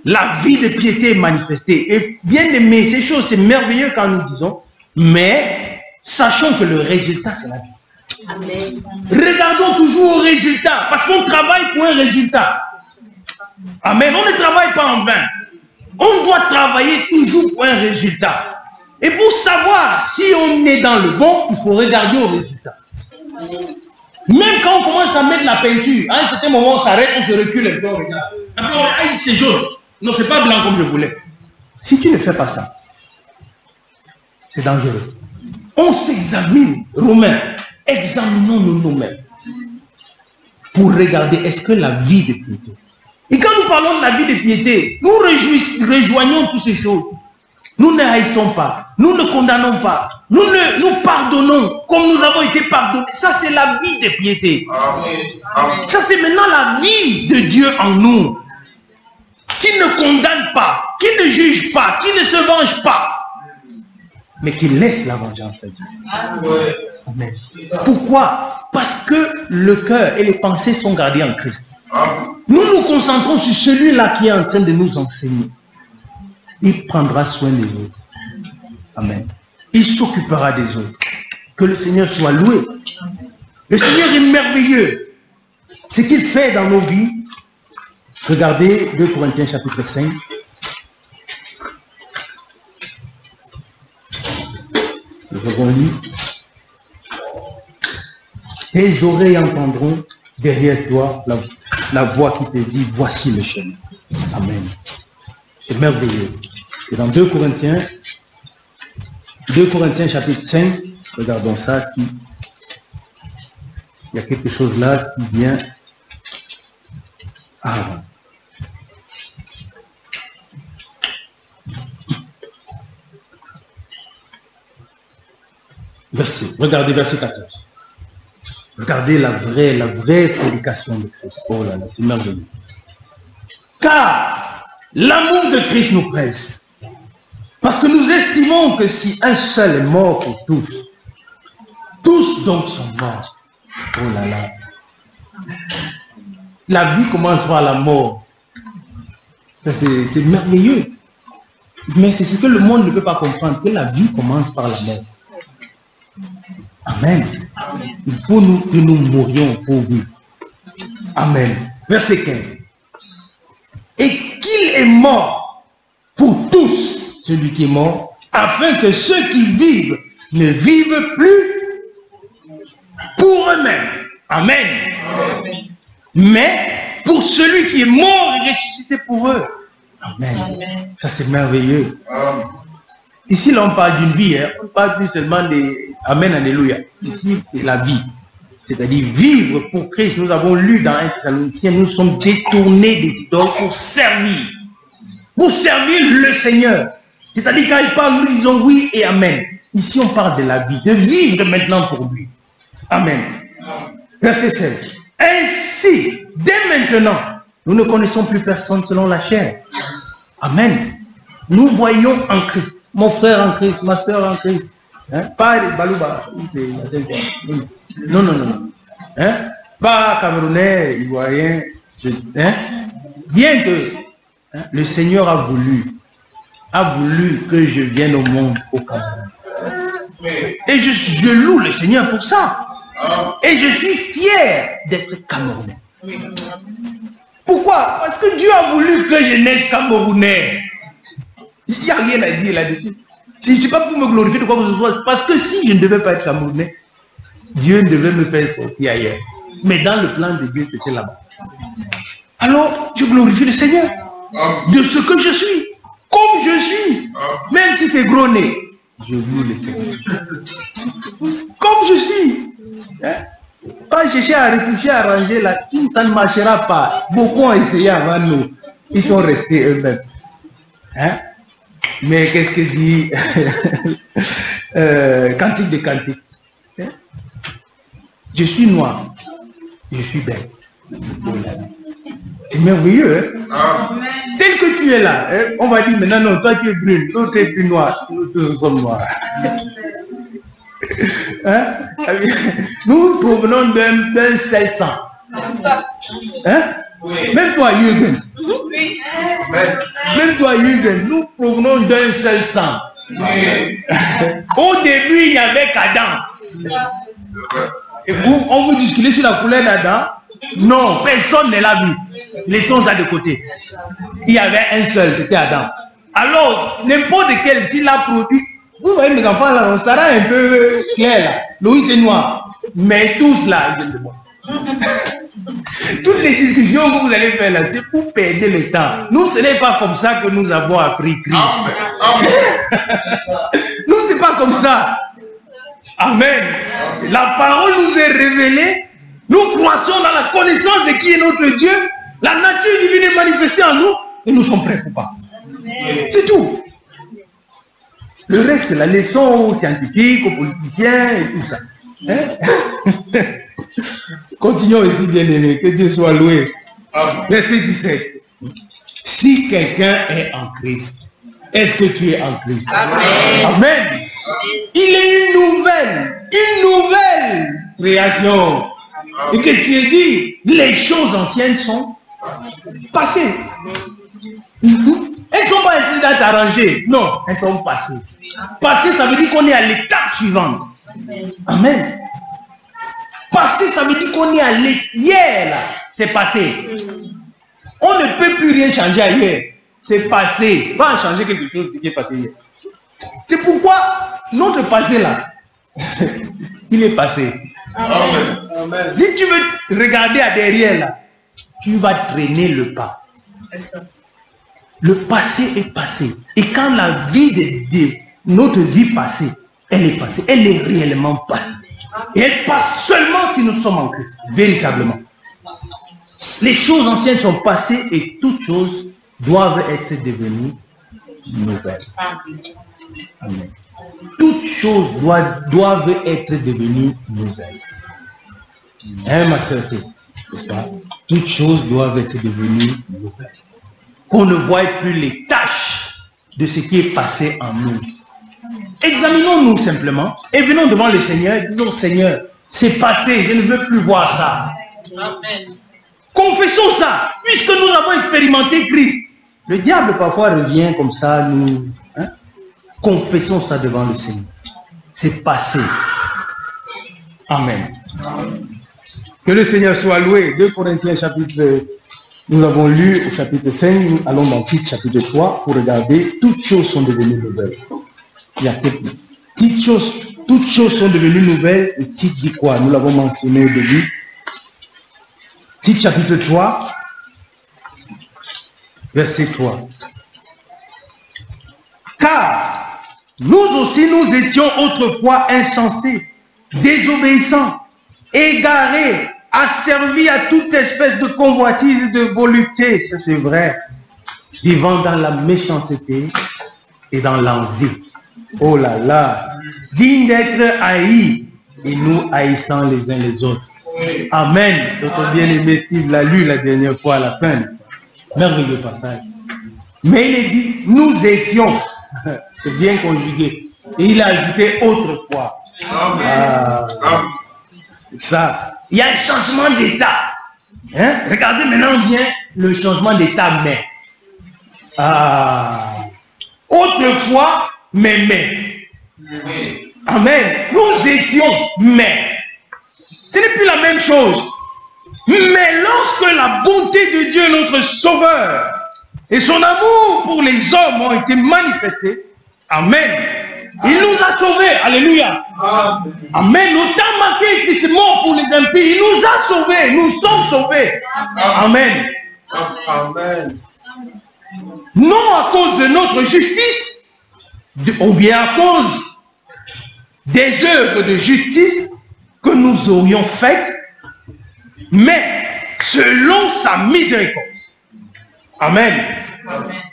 La vie de piété est manifestée. Et bien aimé, ces choses, c'est merveilleux quand nous disons, mais sachons que le résultat, c'est la vie. Amen. Regardons toujours au résultat, parce qu'on travaille pour un résultat. Amen. On ne travaille pas en vain. On doit travailler toujours pour un résultat. Et pour savoir si on est dans le bon, il faut regarder au résultat. Même quand on commence à mettre la peinture, à un certain moment, on s'arrête, on se recule un peu, on regarde. Après, on dit, ah, c'est jaune. Non, c'est pas blanc comme je voulais. Si tu ne fais pas ça, c'est dangereux. On s'examine, Romains, examinons-nous nous-mêmes pour regarder est-ce que la vie de piété. Et quand nous parlons de la vie de piété, nous rejoignons toutes ces choses. Nous ne haïssons pas, nous ne condamnons pas, nous pardonnons comme nous avons été pardonnés. Ça, c'est la vie de piété. Amen. Ça, c'est maintenant la vie de Dieu en nous. Qui ne condamne pas, qui ne juge pas, qui ne se venge pas, mais qui laisse la vengeance à Dieu. Amen. Pourquoi? Parce que le cœur et les pensées sont gardés en Christ. Nous nous concentrons sur celui-là qui est en train de nous enseigner. Il prendra soin des autres. Amen. Il s'occupera des autres. Que le Seigneur soit loué. Le Seigneur est merveilleux. Ce qu'il fait dans nos vies. Regardez 2 Corinthiens chapitre 5. Nous avons lu. Tes oreilles entendront derrière toi la voix qui te dit voici le chemin. Amen. C'est merveilleux. Et dans 2 Corinthiens chapitre 5, regardons ça, si il y a quelque chose là qui vient avant. Regardez verset 14. Regardez la vraie prédication de Christ. Oh là là, c'est merveilleux. Car l'amour de Christ nous presse. Parce que nous estimons que si un seul est mort pour tous, tous donc sont morts. Oh là là. La vie commence par la mort. Ça c'est merveilleux. Mais c'est ce que le monde ne peut pas comprendre, que la vie commence par la mort. Amen. Il faut que nous mourions pour vivre. Amen. Verset 15. Et qu'il est mort pour tous, celui qui est mort, afin que ceux qui vivent ne vivent plus pour eux-mêmes. Amen. Mais pour celui qui est mort et ressuscité pour eux. Amen. Ça c'est merveilleux. Ici, là, on parle d'une vie. Hein. On ne parle plus seulement des... Amen, alléluia. Ici, c'est la vie. C'est-à-dire vivre pour Christ. Nous avons lu dans 1 Thessaloniciens, nous sommes détournés des idoles pour servir. Pour servir le Seigneur. C'est-à-dire quand il parle, nous disons oui et amen. Ici, on parle de la vie, de vivre maintenant pour lui. Amen. Verset 16. Ainsi, dès maintenant, nous ne connaissons plus personne selon la chair. Amen. Nous voyons en Christ. Mon frère en Christ, ma soeur en Christ. Hein? Pas Balouba. Non, non, non. Hein? Pas Camerounais, Ivoirien. Hein? Bien que hein, le Seigneur a voulu que je vienne au monde au Cameroun. Et je loue le Seigneur pour ça. Et je suis fier d'être Camerounais. Pourquoi? Parce que Dieu a voulu que je naisse Camerounais. Il n'y a rien à dire là-dessus. Je ne sais pas pour me glorifier de quoi que ce soit. Parce que si je ne devais pas être Camerounais, Dieu devait me faire sortir ailleurs. Mais dans le plan de Dieu, c'était là-bas. Alors, je glorifie le Seigneur de ce que je suis. Comme je suis. Même si c'est gros nez. Je loue le Seigneur. Comme je suis. Hein? Pas chercher à retoucher, à arranger la team, ça ne marchera pas. Beaucoup ont essayé avant nous. Ils sont restés eux-mêmes. Hein? Mais qu'est-ce que dit Cantique des Cantiques? Hein? Je suis noir, je suis belle. C'est merveilleux. Hein? Tel que tu es là, hein? On va dire maintenant, non, toi tu es brune, l'autre est plus noir, l'autre comme noir. Hein? Nous provenons d'un seul sang. Hein? Même toi, Jürgen. Même toi, Jürgen, nous provenons d'un seul sang. Au début, il n'y avait qu'Adam. Et vous, on vous discutez sur la couleur d'Adam? Non, personne ne l'a vu. Laissons ça de côté. Il y avait un seul, c'était Adam. Alors, n'importe quel, s'il a produit. Vous voyez mes enfants là, on sera un peu clair là. Louis c'est noir. Mais tous là, toutes les discussions que vous allez faire là, c'est pour perdre le temps. Nous, ce n'est pas comme ça que nous avons appris Christ. Nous, c'est pas comme ça. Amen. La parole nous est révélée. Nous croissons dans la connaissance de qui est notre Dieu. La nature divine est manifestée en nous. Et nous sommes prêts pour partir. C'est tout. Le reste, c'est la leçon aux scientifiques, aux politiciens et tout ça. Hein? Continuons ici, bien-aimés. Que Dieu soit loué. Verset 17. Si quelqu'un est en Christ, est-ce que tu es en Christ? Amen. Amen. Il est une nouvelle création. Et qu'est-ce qui est dit? Les choses anciennes sont passées. Elles ne sont pas écrites à t'arranger. Non, elles sont passées. Passé, ça veut dire qu'on est à l'étape suivante. Amen. Passé, ça veut dire qu'on est à l'étape. Hier, là, c'est passé. On ne peut plus rien changer ailleurs. C'est passé. On va changer quelque chose qui est passé hier. C'est pourquoi notre passé, là, il est passé. Amen. Amen. Si tu veux regarder à derrière, là, tu vas traîner le pas. Le passé est passé. Et quand la vie de notre vie passée, elle est passée, elle est réellement passée. Et elle passe seulement si nous sommes en Christ, véritablement. Les choses anciennes sont passées et toutes choses doivent être devenues nouvelles. Amen. Toutes choses doivent être devenues nouvelles. Hein, ma soeur, n'est-ce pas? Toutes choses doivent être devenues nouvelles. Qu'on ne voie plus les tâches de ce qui est passé en nous. Examinons-nous simplement et venons devant le Seigneur. Disons, Seigneur, c'est passé, je ne veux plus voir ça. Amen. Confessons ça, puisque nous avons expérimenté Christ. Le diable parfois revient comme ça, nous. Hein? Confessons ça devant le Seigneur. C'est passé. Amen. Que le Seigneur soit loué. 2 Corinthiens chapitre, nous avons lu au chapitre 5, nous allons dans Tite chapitre 3 pour regarder, toutes choses sont devenues nouvelles. Il y a toutes choses sont devenues nouvelles et Tite dit quoi? Nous l'avons mentionné au début. Tite chapitre 3, verset 3. Car nous aussi nous étions autrefois insensés, désobéissants, égarés, asservis à toute espèce de convoitise et de volupté, ça c'est vrai, vivant dans la méchanceté et dans l'envie. Oh là là, dignes d'être haïs et nous haïssant les uns les autres. Amen. Notre bien-aimé Steve l'a lu la dernière fois à la fin. Merveilleux passage. Mais il est dit, nous étions, c'est bien conjugué. Et il a ajouté autrefois. C'est ça. Il y a un changement d'état. Hein? Regardez maintenant bien le changement d'état, mais. Autrefois, mais. Amen. Nous étions, mais. Ce n'est plus la même chose. Mais lorsque la bonté de Dieu, notre Sauveur, et son amour pour les hommes ont été manifestés, amen, il nous a sauvés, alléluia, amen, le temps marqué Christ est mort pour les impies, il nous a sauvés, nous sommes sauvés, amen, amen. Non à cause de notre justice, ou bien à cause des œuvres de justice que nous aurions faites, mais selon sa miséricorde. Amen.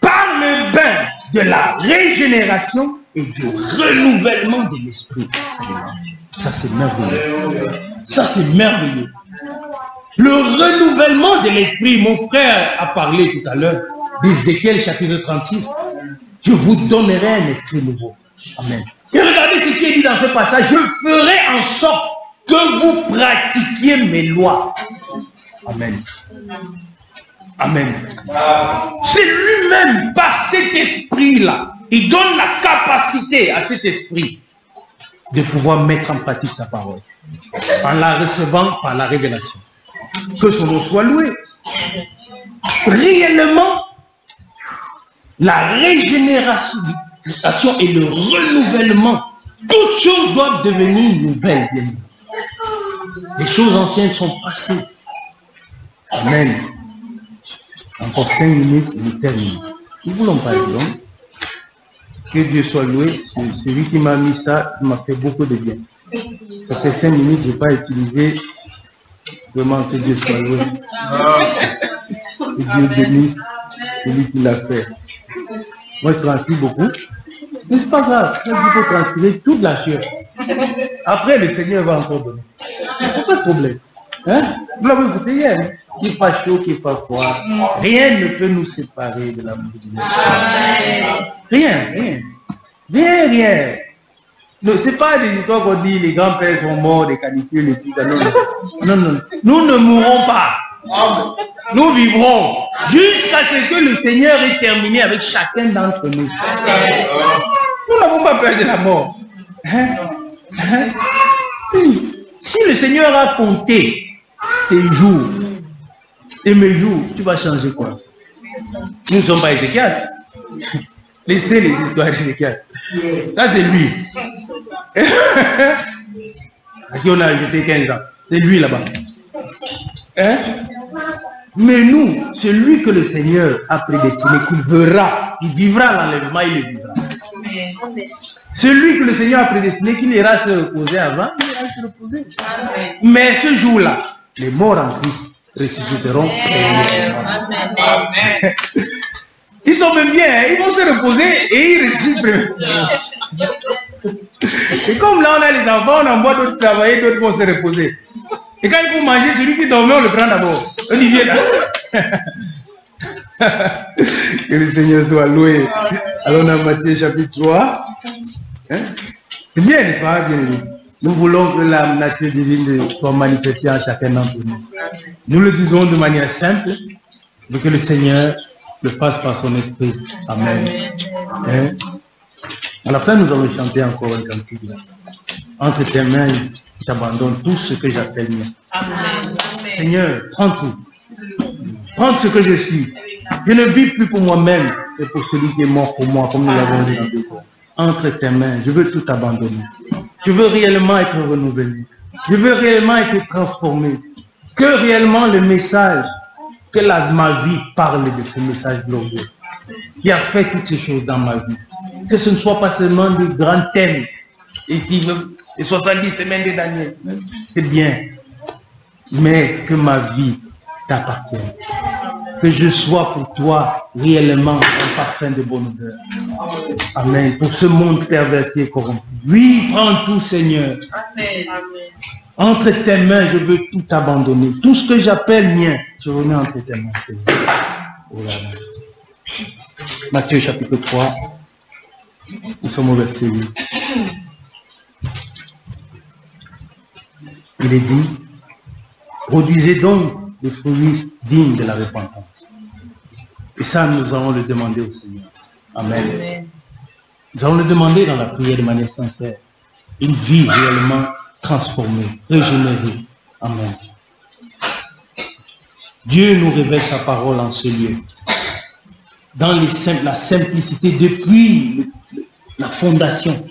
Par le bain de la régénération et du renouvellement de l'esprit. Ça c'est merveilleux. Ça c'est merveilleux. Le renouvellement de l'esprit, mon frère a parlé tout à l'heure d'Ézéchiel chapitre 36. Je vous donnerai un esprit nouveau. Amen. Et regardez ce qui est dit dans ce passage. Je ferai en sorte que vous pratiquiez mes lois. Amen. Amen. C'est lui-même, par cet esprit-là, il donne la capacité à cet esprit de pouvoir mettre en pratique sa parole. En la recevant par la révélation. Que son nom soit loué. Réellement, la régénération et le renouvellement, toutes choses doivent devenir nouvelles. Les choses anciennes sont passées. Amen. Encore 5 minutes, nous terminons. Si vous voulons pas dire, que Dieu soit loué, celui qui m'a mis ça, il m'a fait beaucoup de bien. Ça fait 5 minutes, je n'ai pas utilisé. Vraiment que Dieu soit loué. Que Dieu bénisse celui qui l'a fait. Moi, je transpire beaucoup. Mais c'est pas grave. Il faut transpirer toute la chair. Après, le Seigneur va encore donner. Pas de problème. Hein? Vous l'avez écouté hier. Qu'il fasse chaud, qu'il fasse froid. Rien ne peut nous séparer de l'amour de Dieu. Rien. Ce n'est pas des histoires qu'on dit les grands-pères sont morts, des canicules et tout ça. Non. Nous ne mourrons pas. Nous vivrons jusqu'à ce que le Seigneur ait terminé avec chacun d'entre nous. Nous n'avons pas peur de la mort. Si le Seigneur a compté tes jours et mes jours, tu vas changer quoi? Nous ne sommes pas Ézéchias. Laissez les histoires d'Ézéchias. Ça, c'est lui. À qui on a ajouté 15 ans. C'est lui là-bas. Hein? Mais nous, celui que le Seigneur a prédestiné, qu'il verra, il vivra l'enlèvement, il le vivra. Celui que le Seigneur a prédestiné, qu'il ira se reposer avant, il ira se reposer. Mais ce jour-là, les morts en Christ ressusciteront. Amen. Ils sont même bien, hein? Ils vont se reposer et ils ressusciteront. Et comme là on a les enfants, on envoie d'autres travailler, d'autres vont se reposer. Et quand il faut manger, celui qui dormait, on le prend d'abord. Olivier là. Que le Seigneur soit loué. Alors dans Matthieu chapitre 3. Hein? C'est bien, n'est-ce pas, bien-aimé? Nous voulons que la nature divine soit manifestée en chacun d'entre nous. Nous le disons de manière simple, mais que le Seigneur le fasse par son esprit. Amen. Hein? À la fin, nous allons chanter encore un cantique. Entre tes mains, j'abandonne tout ce que j'appelle mien. Amen. Seigneur, prends tout. Prends ce que je suis. Je ne vis plus pour moi-même, mais pour celui qui est mort pour moi, comme nous l'avons dit dans le corps. Entre tes mains, je veux tout abandonner. Je veux réellement être renouvelé. Je veux réellement être transformé. Que réellement le message, que ma vie parle de ce message glorieux qui a fait toutes ces choses dans ma vie. Que ce ne soit pas seulement des grands thèmes. Ici, les 70 semaines de Daniel, c'est bien. Mais que ma vie t'appartienne. Que je sois pour toi réellement un parfum de bonne odeur. Amen. Pour ce monde perverti et corrompu. Oui, prends tout, Seigneur. Amen. Entre tes mains, je veux tout abandonner. Tout ce que j'appelle mien, je remets entre tes mains, Seigneur. Oh là là. Matthieu chapitre 3. Nous sommes au verset 8. Il est dit, produisez donc des fruits dignes de la repentance. Et ça, nous allons le demander au Seigneur. Amen. Nous allons le demander dans la prière de manière sincère. Une vie réellement transformée, régénérée. Amen. Dieu nous révèle sa parole en ce lieu. Dans la simplicité depuis la fondation.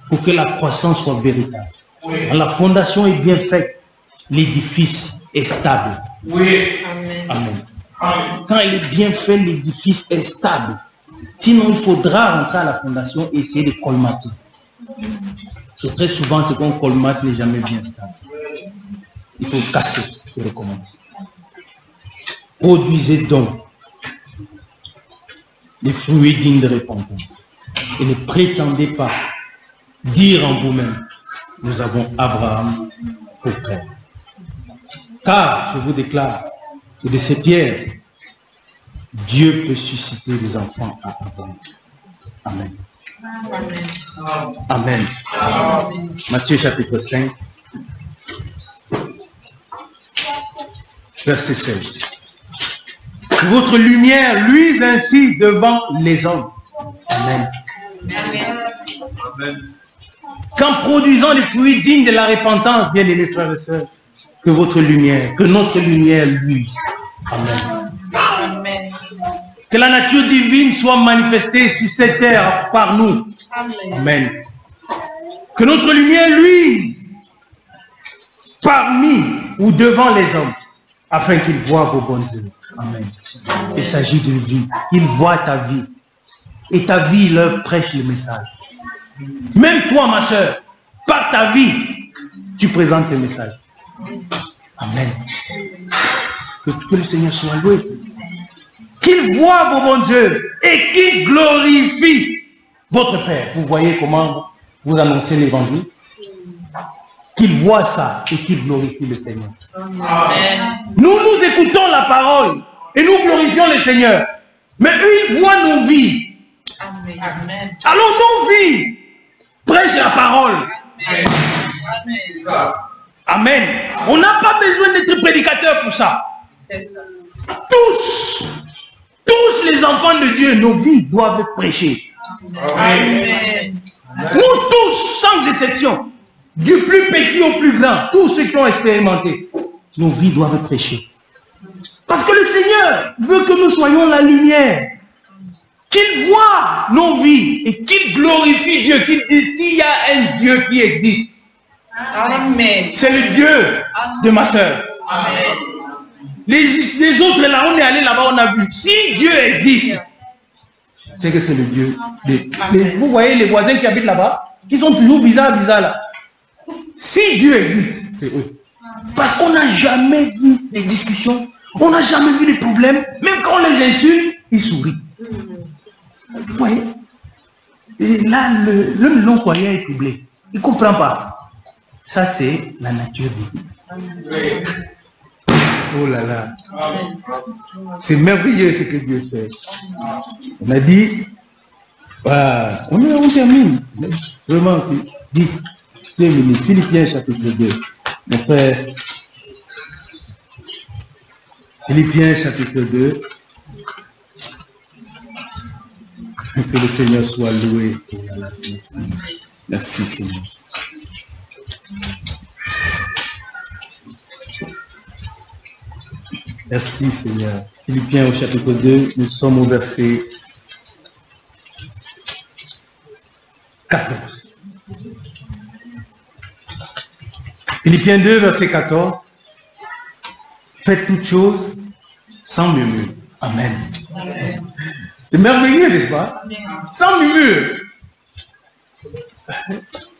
Pour que la croissance soit véritable. Quand la fondation est bien faite, l'édifice est stable. Oui. Amen. Quand elle est bien faite, l'édifice est stable. Sinon, il faudra rentrer à la fondation et essayer de colmater. Très souvent, ce qu'on colmate n'est jamais bien stable. Il faut casser et recommencer. Produisez donc des fruits dignes de repentance. Et ne prétendez pas dire en vous-même, nous avons Abraham pour père. Car, je vous déclare, que de ces pierres, Dieu peut susciter des enfants à Abraham. Amen. Amen. Amen. Matthieu chapitre 5, verset 16. Que votre lumière luise ainsi devant les hommes. Amen. Amen. Qu'en produisant les fruits dignes de la repentance, bien aimés frères et sœurs, que votre lumière, que notre lumière luise. Amen. Amen. Que la nature divine soit manifestée sur cette terre par nous. Amen. Que notre lumière luise parmi ou devant les hommes, afin qu'ils voient vos bonnes œuvres. Amen. Il s'agit de vie. Ils voient ta vie. Et ta vie leur prêche le message. Même toi, ma soeur, par ta vie, tu présentes ce message. Amen. Que le Seigneur soit loué. Qu'il voit vos bonnes œuvres et qu'il glorifie votre Père. Vous voyez comment vous annoncez l'évangile? Qu'il voit ça et qu'il glorifie le Seigneur. Amen. Nous écoutons la parole et nous glorifions le Seigneur. Mais eux, ils voient nos vies. Amen. Alors nos vies prêchent la parole. Amen. Amen. On n'a pas besoin d'être prédicateur pour ça. C'est ça. Tous les enfants de Dieu, nos vies doivent prêcher. Amen. Nous tous, sans exception, du plus petit au plus grand, tous ceux qui ont expérimenté, nos vies doivent prêcher. Parce que le Seigneur veut que nous soyons la lumière. Qu'il voit nos vies et qu'il glorifie Dieu, qu'il dise s'il y a un Dieu qui existe. Amen. C'est le Dieu de ma soeur. Amen. Les autres là, on est allé là-bas, on a vu. Si Dieu existe, c'est que c'est le Dieu. Vous voyez les voisins qui habitent là-bas, qui sont toujours bizarres là. Si Dieu existe, c'est eux. Parce qu'on n'a jamais vu les discussions, on n'a jamais vu les problèmes. Même quand on les insulte, ils sourient. Vous voyez? Et là, le non-croyant est troublé. Il ne comprend pas. Ça, c'est la nature divine. Oh là là. C'est merveilleux ce que Dieu fait. On a dit, on termine. Vraiment, 2 minutes. Philippiens chapitre 2. Mon frère. Philippiens chapitre 2. Que le Seigneur soit loué. Merci. Merci Seigneur. Merci Seigneur. Philippiens au chapitre 2, nous sommes au verset 14. Philippiens 2, verset 14. Faites toutes choses sans murmure. Amen. C'est merveilleux, n'est-ce pas? Sans murmure.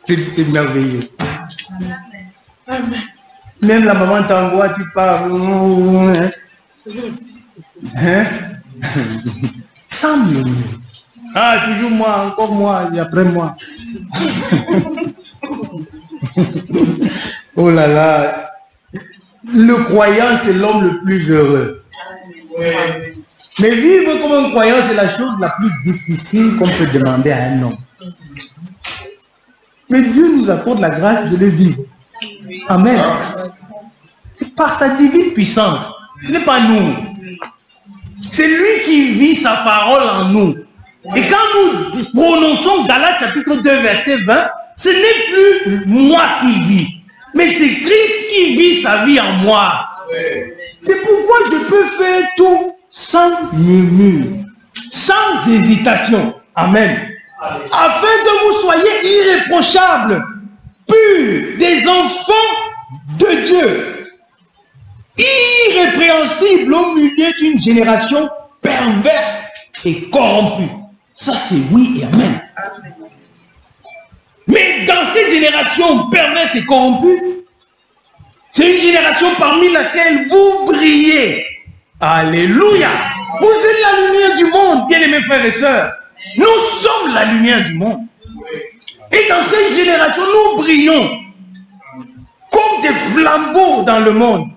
C'est merveilleux. Même la maman t'envoie, tu parles. Hein? Sans murmure. Ah, toujours moi, encore moi, et après moi. Oh là là. Le croyant, c'est l'homme le plus heureux. Mais vivre comme un croyant, c'est la chose la plus difficile qu'on peut demander à un homme. Mais Dieu nous accorde la grâce de le vivre. Amen. C'est par sa divine puissance. Ce n'est pas nous. C'est lui qui vit sa parole en nous. Et quand nous prononçons Galates chapitre 2 verset 20, ce n'est plus moi qui vis, mais c'est Christ qui vit sa vie en moi. C'est pourquoi je peux faire tout sans murmure, sans hésitation. Amen. Afin que vous soyez irréprochables, purs, des enfants de Dieu, irrépréhensibles au milieu d'une génération perverse et corrompue. Ça c'est oui et amen. Mais dans cette génération perverse et corrompue, c'est une génération parmi laquelle vous brillez. Alléluia. Vous êtes la lumière du monde, bien-aimés frères et sœurs. Nous sommes la lumière du monde. Et dans cette génération, nous brillons comme des flambeaux dans le monde.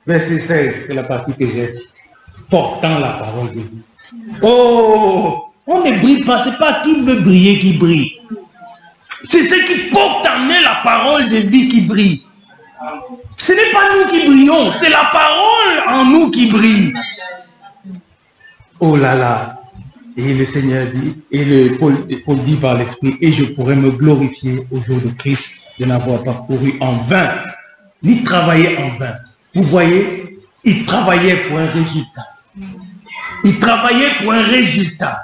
Verset 16, c'est la partie que j'ai. Portant la parole de Dieu. Oh, on ne brille pas, c'est pas qui veut briller qui brille. C'est ceux qui portent en eux la parole de vie qui brille. Ce n'est pas nous qui brillons, c'est la parole en nous qui brille. Oh là là. Et le Seigneur dit, et Paul dit par l'Esprit, et je pourrais me glorifier au jour de Christ de n'avoir pas couru en vain, ni travaillé en vain. Vous voyez, il travaillait pour un résultat. Il travaillait pour un résultat.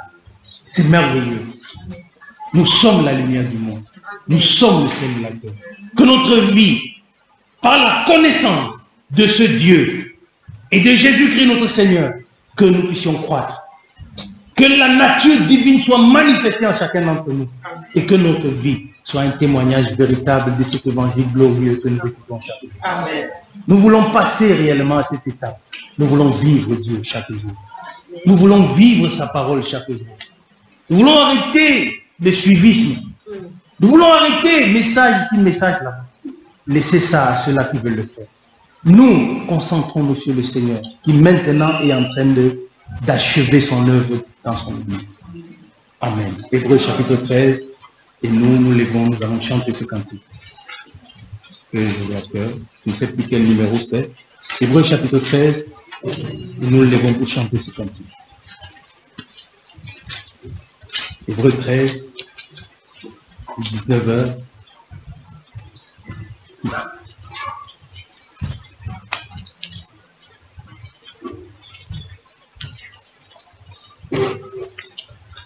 C'est merveilleux. Nous sommes la lumière du monde. Nous sommes le sel de la terre. Que notre vie, par la connaissance de ce Dieu et de Jésus-Christ notre Seigneur, que nous puissions croître. Que la nature divine soit manifestée en chacun d'entre nous. Et que notre vie soit un témoignage véritable de cet évangile glorieux que nous écoutons chaque jour. Amen. Nous voulons passer réellement à cette étape. Nous voulons vivre Dieu chaque jour. Nous voulons vivre sa parole chaque jour. Nous voulons arrêter le suivisme. Nous voulons arrêter message ici, message là. Laissez ça à ceux-là qui veulent le faire. Nous concentrons-nous sur le Seigneur qui maintenant est en train d'achever son œuvre dans son Église. Amen. Hébreux chapitre 13. Et nous levons, nous allons chanter ce cantique. Que je dois faire. Je ne sais plus quel numéro c'est. Hébreux chapitre 13. Et nous levons pour chanter ce cantique. Hébreux 13. 19h.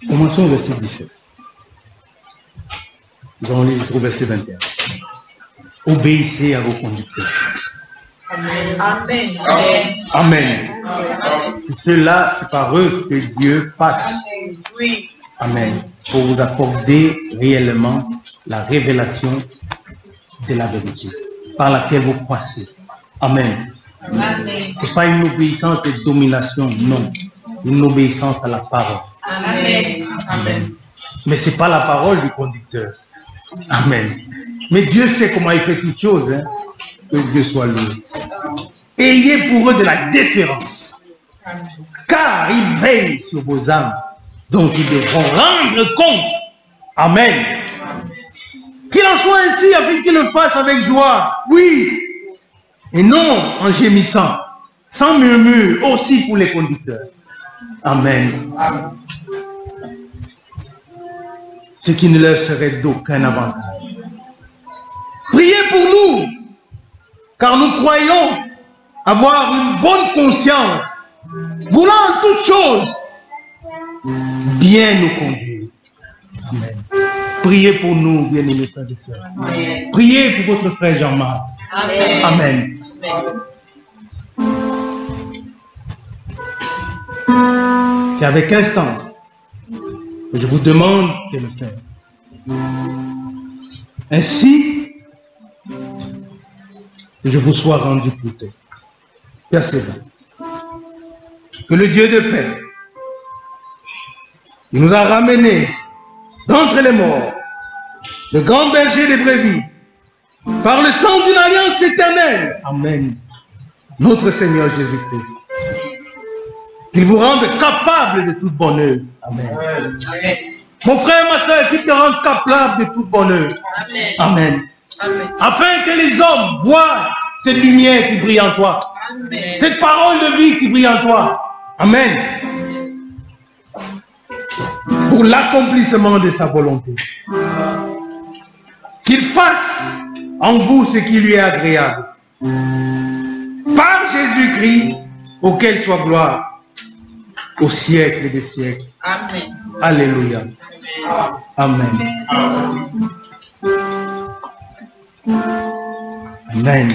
Commençons au verset 17. Nous allons lire jusqu'au verset 21. Obéissez à vos conducteurs. Amen. Amen. Amen. C'est ceux-là, c'est par eux que Dieu passe. Oui. Amen. Pour vous accorder réellement la révélation de la vérité, par laquelle vous croissez. Amen. Ce n'est pas une obéissance de domination, non. Une obéissance à la parole. Amen. Amen. Mais ce n'est pas la parole du conducteur. Amen. Mais Dieu sait comment il fait toutes choses. Hein? Que Dieu soit loué. Ayez pour eux de la déférence. Car ils veillent sur vos âmes. Donc ils devront rendre compte. Amen. Qu'il en soit ainsi afin qu'ils le fassent avec joie. Oui. Et non en gémissant. Sans murmure aussi pour les conducteurs. Amen. ce qui ne leur serait d'aucun avantage. Priez pour nous, car nous croyons avoir une bonne conscience, voulant en toutes choses bien nous conduire. Amen. Priez pour nous, bien-aimés frères et sœurs. Priez pour votre frère Jean-Marc. Amen. Amen. C'est avec instance que je vous demande de le faire. Ainsi que je vous sois rendu plus tôt. Persévérez. Que le Dieu de paix, qui nous a ramenés d'entre les morts, le grand berger des brebis, par le sang d'une alliance éternelle. Amen. Notre Seigneur Jésus-Christ. Qu'il vous rende capable de toute bonne œuvre. Amen. Amen. Mon frère, ma soeur, qu'il te rende capable de toute bonne œuvre. Amen. Amen. Amen. Afin que les hommes voient cette lumière qui brille en toi. Amen. Cette parole de vie qui brille en toi. Amen. Pour l'accomplissement de sa volonté. Qu'il fasse en vous ce qui lui est agréable. Par Jésus-Christ, auquel soit gloire au siècle des siècles. Amen. Alléluia. Amen. Amen.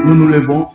Nous nous levons.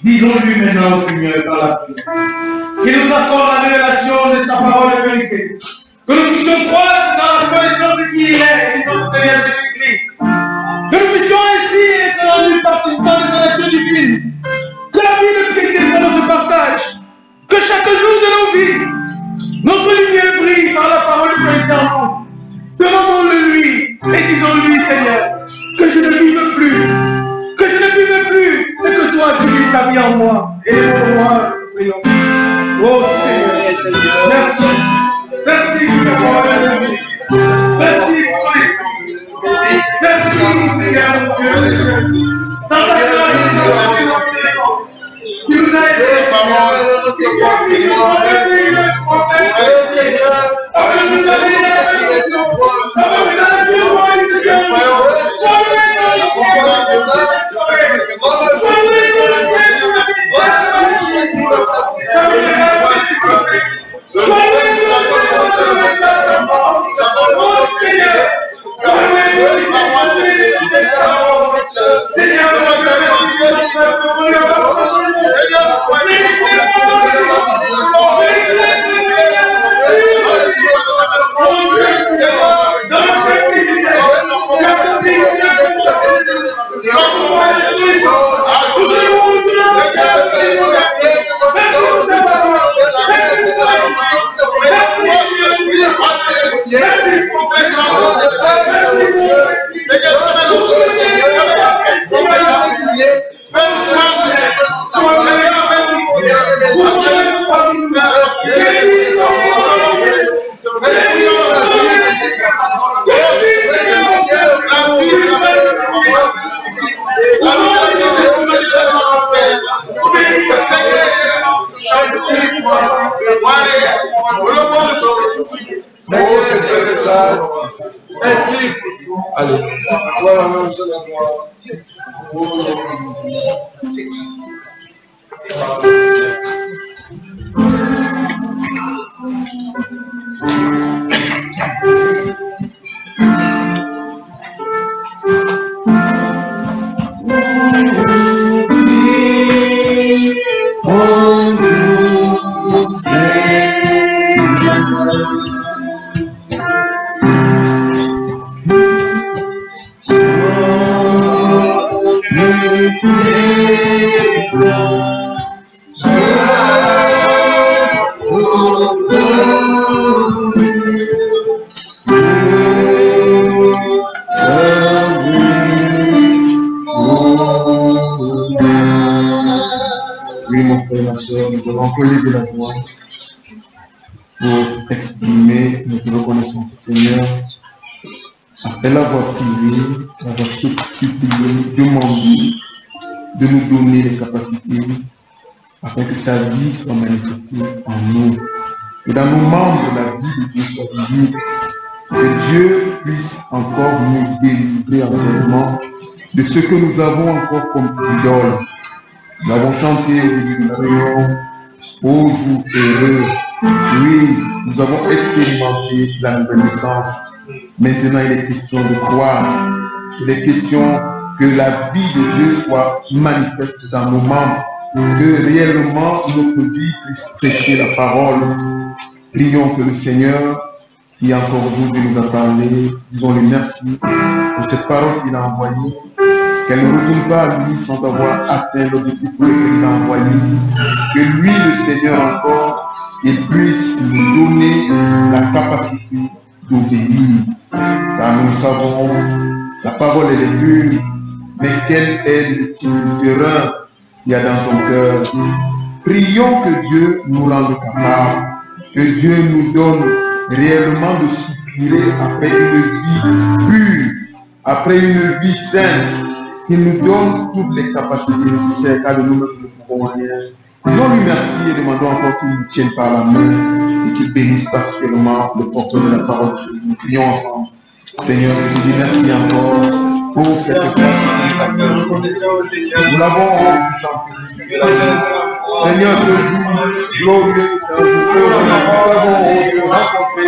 Disons-lui maintenant, Seigneur, dans la prière. Qu'il nous accorde la révélation de sa parole de vérité. Que nous puissions croître dans la connaissance de qui il est, et de notre Seigneur Jésus-Christ. Que nous puissions ainsi être rendus participants de sa nature divine. Que la vie de Christ soit notre partage. Que chaque jour de nos vies, notre lumière brille par la parole de vérité en nous. Demandons-le lui et disons-lui, Seigneur, que je ne vive plus. Que je ne vive plus, mais que toi tu vives ta vie en moi. Et pour moi, nous prions. Oh Seigneur, merci. Merci pour ta parole, merci. Merci pour ton esprit. Merci Seigneur, mon Dieu. Dans ta grâce, dans ta présence, tu nous as aidés. Tu nous as aidés. Allez, voilà, non, je la vois. De la voix pour exprimer notre reconnaissance au Seigneur après l'avoir prié, l'avoir supplié, demandé de nous donner les capacités afin que sa vie soit manifestée en nous et dans nos membres la vie de Dieu soit visible, que Dieu puisse encore nous délivrer entièrement de ce que nous avons encore comme idole. Nous l'avons chanté au début de la réunion. Ô jour heureux, oui, nous avons expérimenté la nouvelle naissance. Maintenant, il est question de croire. Il est question que la vie de Dieu soit manifeste dans nos membres, que réellement notre vie puisse prêcher la parole. Prions que le Seigneur, qui encore aujourd'hui nous a parlé, disons-lui merci pour cette parole qu'il a envoyée, qu'elle ne retourne pas à lui sans avoir atteint l'objectif pour lequel il a envoyé, que lui, le Seigneur encore, il puisse nous donner la capacité d'obéir. Car nous savons, la parole elle est pure, mais quel est le type de terrain qu'il y a dans ton cœur? Prions que Dieu nous rende capables, que Dieu nous donne réellement de soupirer après une vie pure, après une vie sainte, qu'il nous donne toutes les capacités nécessaires, car de nous-mêmes nous ne pouvons rien. Disons-lui merci et demandons encore qu'il nous tienne par la main et qu'il bénisse particulièrement le porteur de la parole de Jésus. Nous prions ensemble. Seigneur, je te dis merci encore pour cette grâce que tu nous accordes. Nous l'avons rendu chanté. Seigneur, ce jour glorieux, c'est un jour heureux. Nous l'avons rencontré.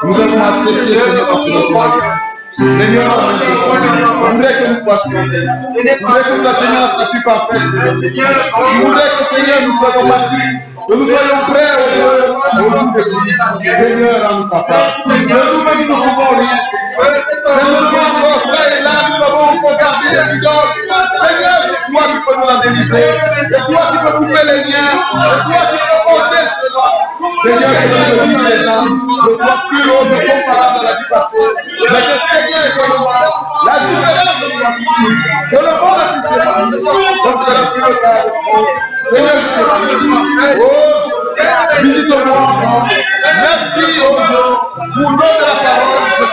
Nous avons accepté, Seigneur, dans notre vie. Seigneur, on voudrait que nous l'équation, Seigneur. Je voudrais que nous atteignions la stature parfaite, Seigneur. Je voudrais que, Seigneur, nous soyons bâtis, que nous soyons prêts au bout de Christ. Seigneur, en nous capables. De nous-mêmes, nous ne pouvons rien. Seigneur, encore ça et là, nous avons encore gardé les idoles. Seigneur, c'est toi qui peux nous en délivrer. C'est toi qui peux couper les liens. C'est toi qui peux ôter cela. Seigneur, que nous devons les âmes ne soient plus hautes et comparables à la vie passée. Mais que Seigneur, que le monde, la différence soit plus. Que le monde puisse se faire. Donc, c'est la plus locale. Seigneur, je te prie. Oh, visite-moi encore. Merci, oh Dieu, pour l'eau de la parole. Que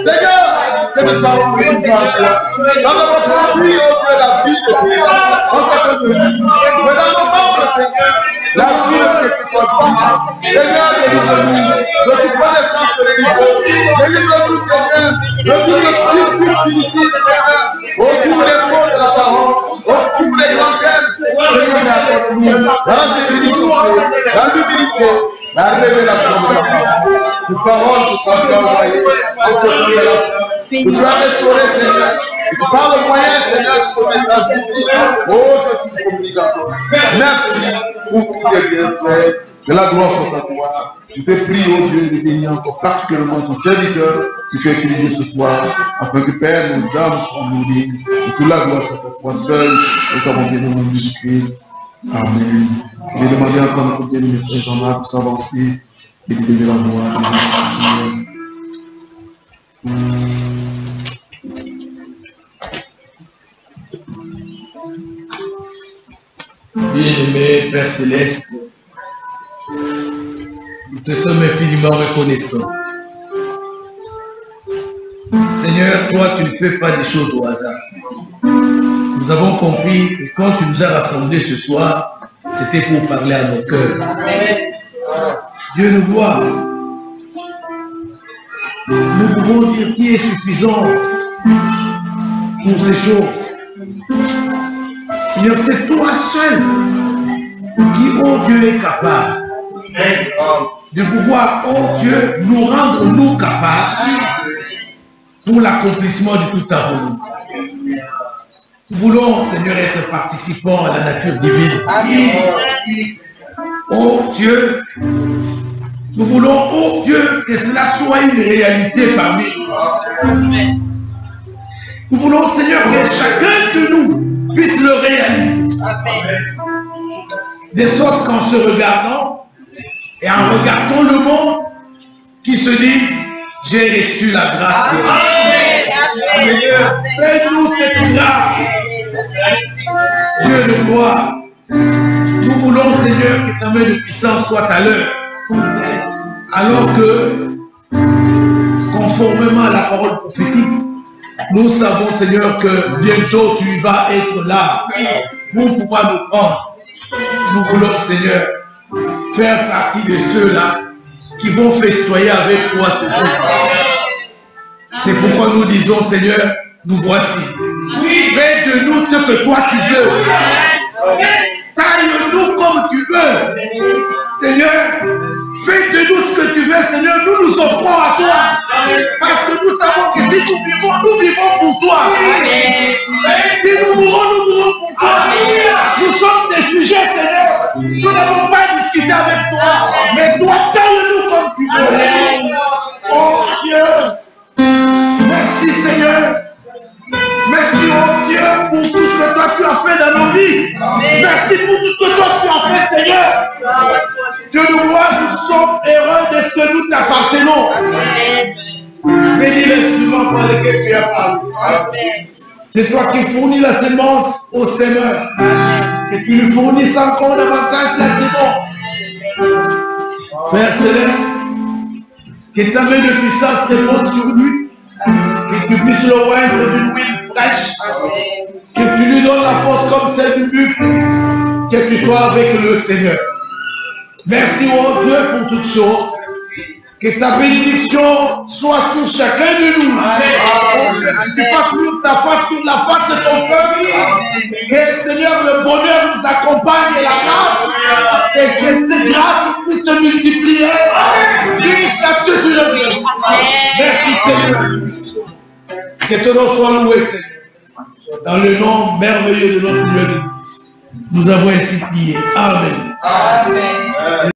Seigneur, que cette parole réussisse à toi. Dans notre produit, oh Dieu, la vie de Dieu. En cette vie. Mais dans nos membres, Seigneur, la vie de Dieu soit vie. Seigneur, délivre-nous de toute connaissance religieuse. Délivre-nous, Seigneur, de tout le discours Seigneur. Oh, tous les mots de la parole. Oh, tous les grands thèmes. Seigneur, accorde-nous dans la bénédiction, dans l'humilité, la révélation de la parole. Cette parole que tu as envoyée au second de la foi, que tu as restauré, Seigneur. Et c'est par le moyen, Seigneur, de ce message biblique. Oh, je te communique encore. Merci pour tout ce bien fait. Que la gloire soit à toi. Je te prie, oh Dieu, de bénir encore particulièrement ton serviteur que tu as utilisé ce soir, afin que, Père, nos âmes soient nourries. Et que la gloire soit à toi seul, et ta bonté dans le nom de Jésus-Christ. Amen. Je vais demander encore à notre bien-aimé frère Jean-Marc de s'avancer et de donner la voix. Bien-aimé Père Céleste, nous te sommes infiniment reconnaissants. Seigneur, toi, tu ne fais pas des choses au hasard. Nous avons compris que quand tu nous as rassemblés ce soir, c'était pour parler à nos cœurs. Dieu nous voit. Nous pouvons dire qui est suffisant pour ces choses. Seigneur, c'est toi seul qui, oh Dieu, est capable de pouvoir, oh Dieu, nous rendre nous capables pour l'accomplissement de toute ta volonté. Nous voulons, Seigneur, être participants à la nature divine. Amen. Oh Dieu, nous voulons, oh Dieu, que cela soit une réalité parmi nous. Amen. Nous voulons, Seigneur, que chacun de nous puisse le réaliser. Amen. De sorte qu'en se regardant et en regardant le monde, qui se disent, j'ai reçu la grâce de Dieu. Seigneur, fais-nous cette grâce. Dieu de gloire, nous voulons, Seigneur, que ta main de puissance soit à l'heure. Alors que, conformément à la parole prophétique, nous savons, Seigneur, que bientôt tu vas être là pour pouvoir nous prendre. Nous voulons, Seigneur, faire partie de ceux-là qui vont festoyer avec toi ce jour. C'est pourquoi nous disons, Seigneur, nous voici. Fais de nous ce que toi tu veux. Taille-nous comme tu veux. Seigneur, fais de nous ce que tu veux, Seigneur. Nous nous offrons à toi. Parce que nous savons que si nous vivons pour toi. Si nous mourons pour toi. Nous sommes des sujets, Seigneur. Nous n'avons pas discuté avec toi. Mais toi, taille-nous comme tu veux. Oh Dieu. Merci, Seigneur. Merci, oh Dieu, pour tout ce que toi tu as fait dans nos vies. Merci pour tout ce que toi tu as fait, Seigneur. Dieu nous voit, nous sommes heureux de ce que nous t'appartenons. Bénis l'instrument par lequel tu as parlé. C'est toi qui fournis la sémence au Seigneur. Que tu lui fournisses encore davantage la sémence. Père Céleste, que ta main de puissance repose sur lui. Que tu puisses le oindre d'une huile fraîche. Que tu lui donnes la force comme celle du buffle. Que tu sois avec le Seigneur. Merci, oh Dieu, pour toutes choses. Que ta bénédiction soit sur chacun de nous. Oh Dieu, que tu fasses sur ta face, sur la face de ton peuple. Que, Seigneur, le bonheur nous accompagne et la grâce. Et cette grâce puisse se multiplier jusqu'à ce que tu le veux. Merci, Seigneur. Que ton nom soit loué, Seigneur. Dans le nom merveilleux de notre Seigneur de Christ. Nous avons ainsi prié. Amen. Amen.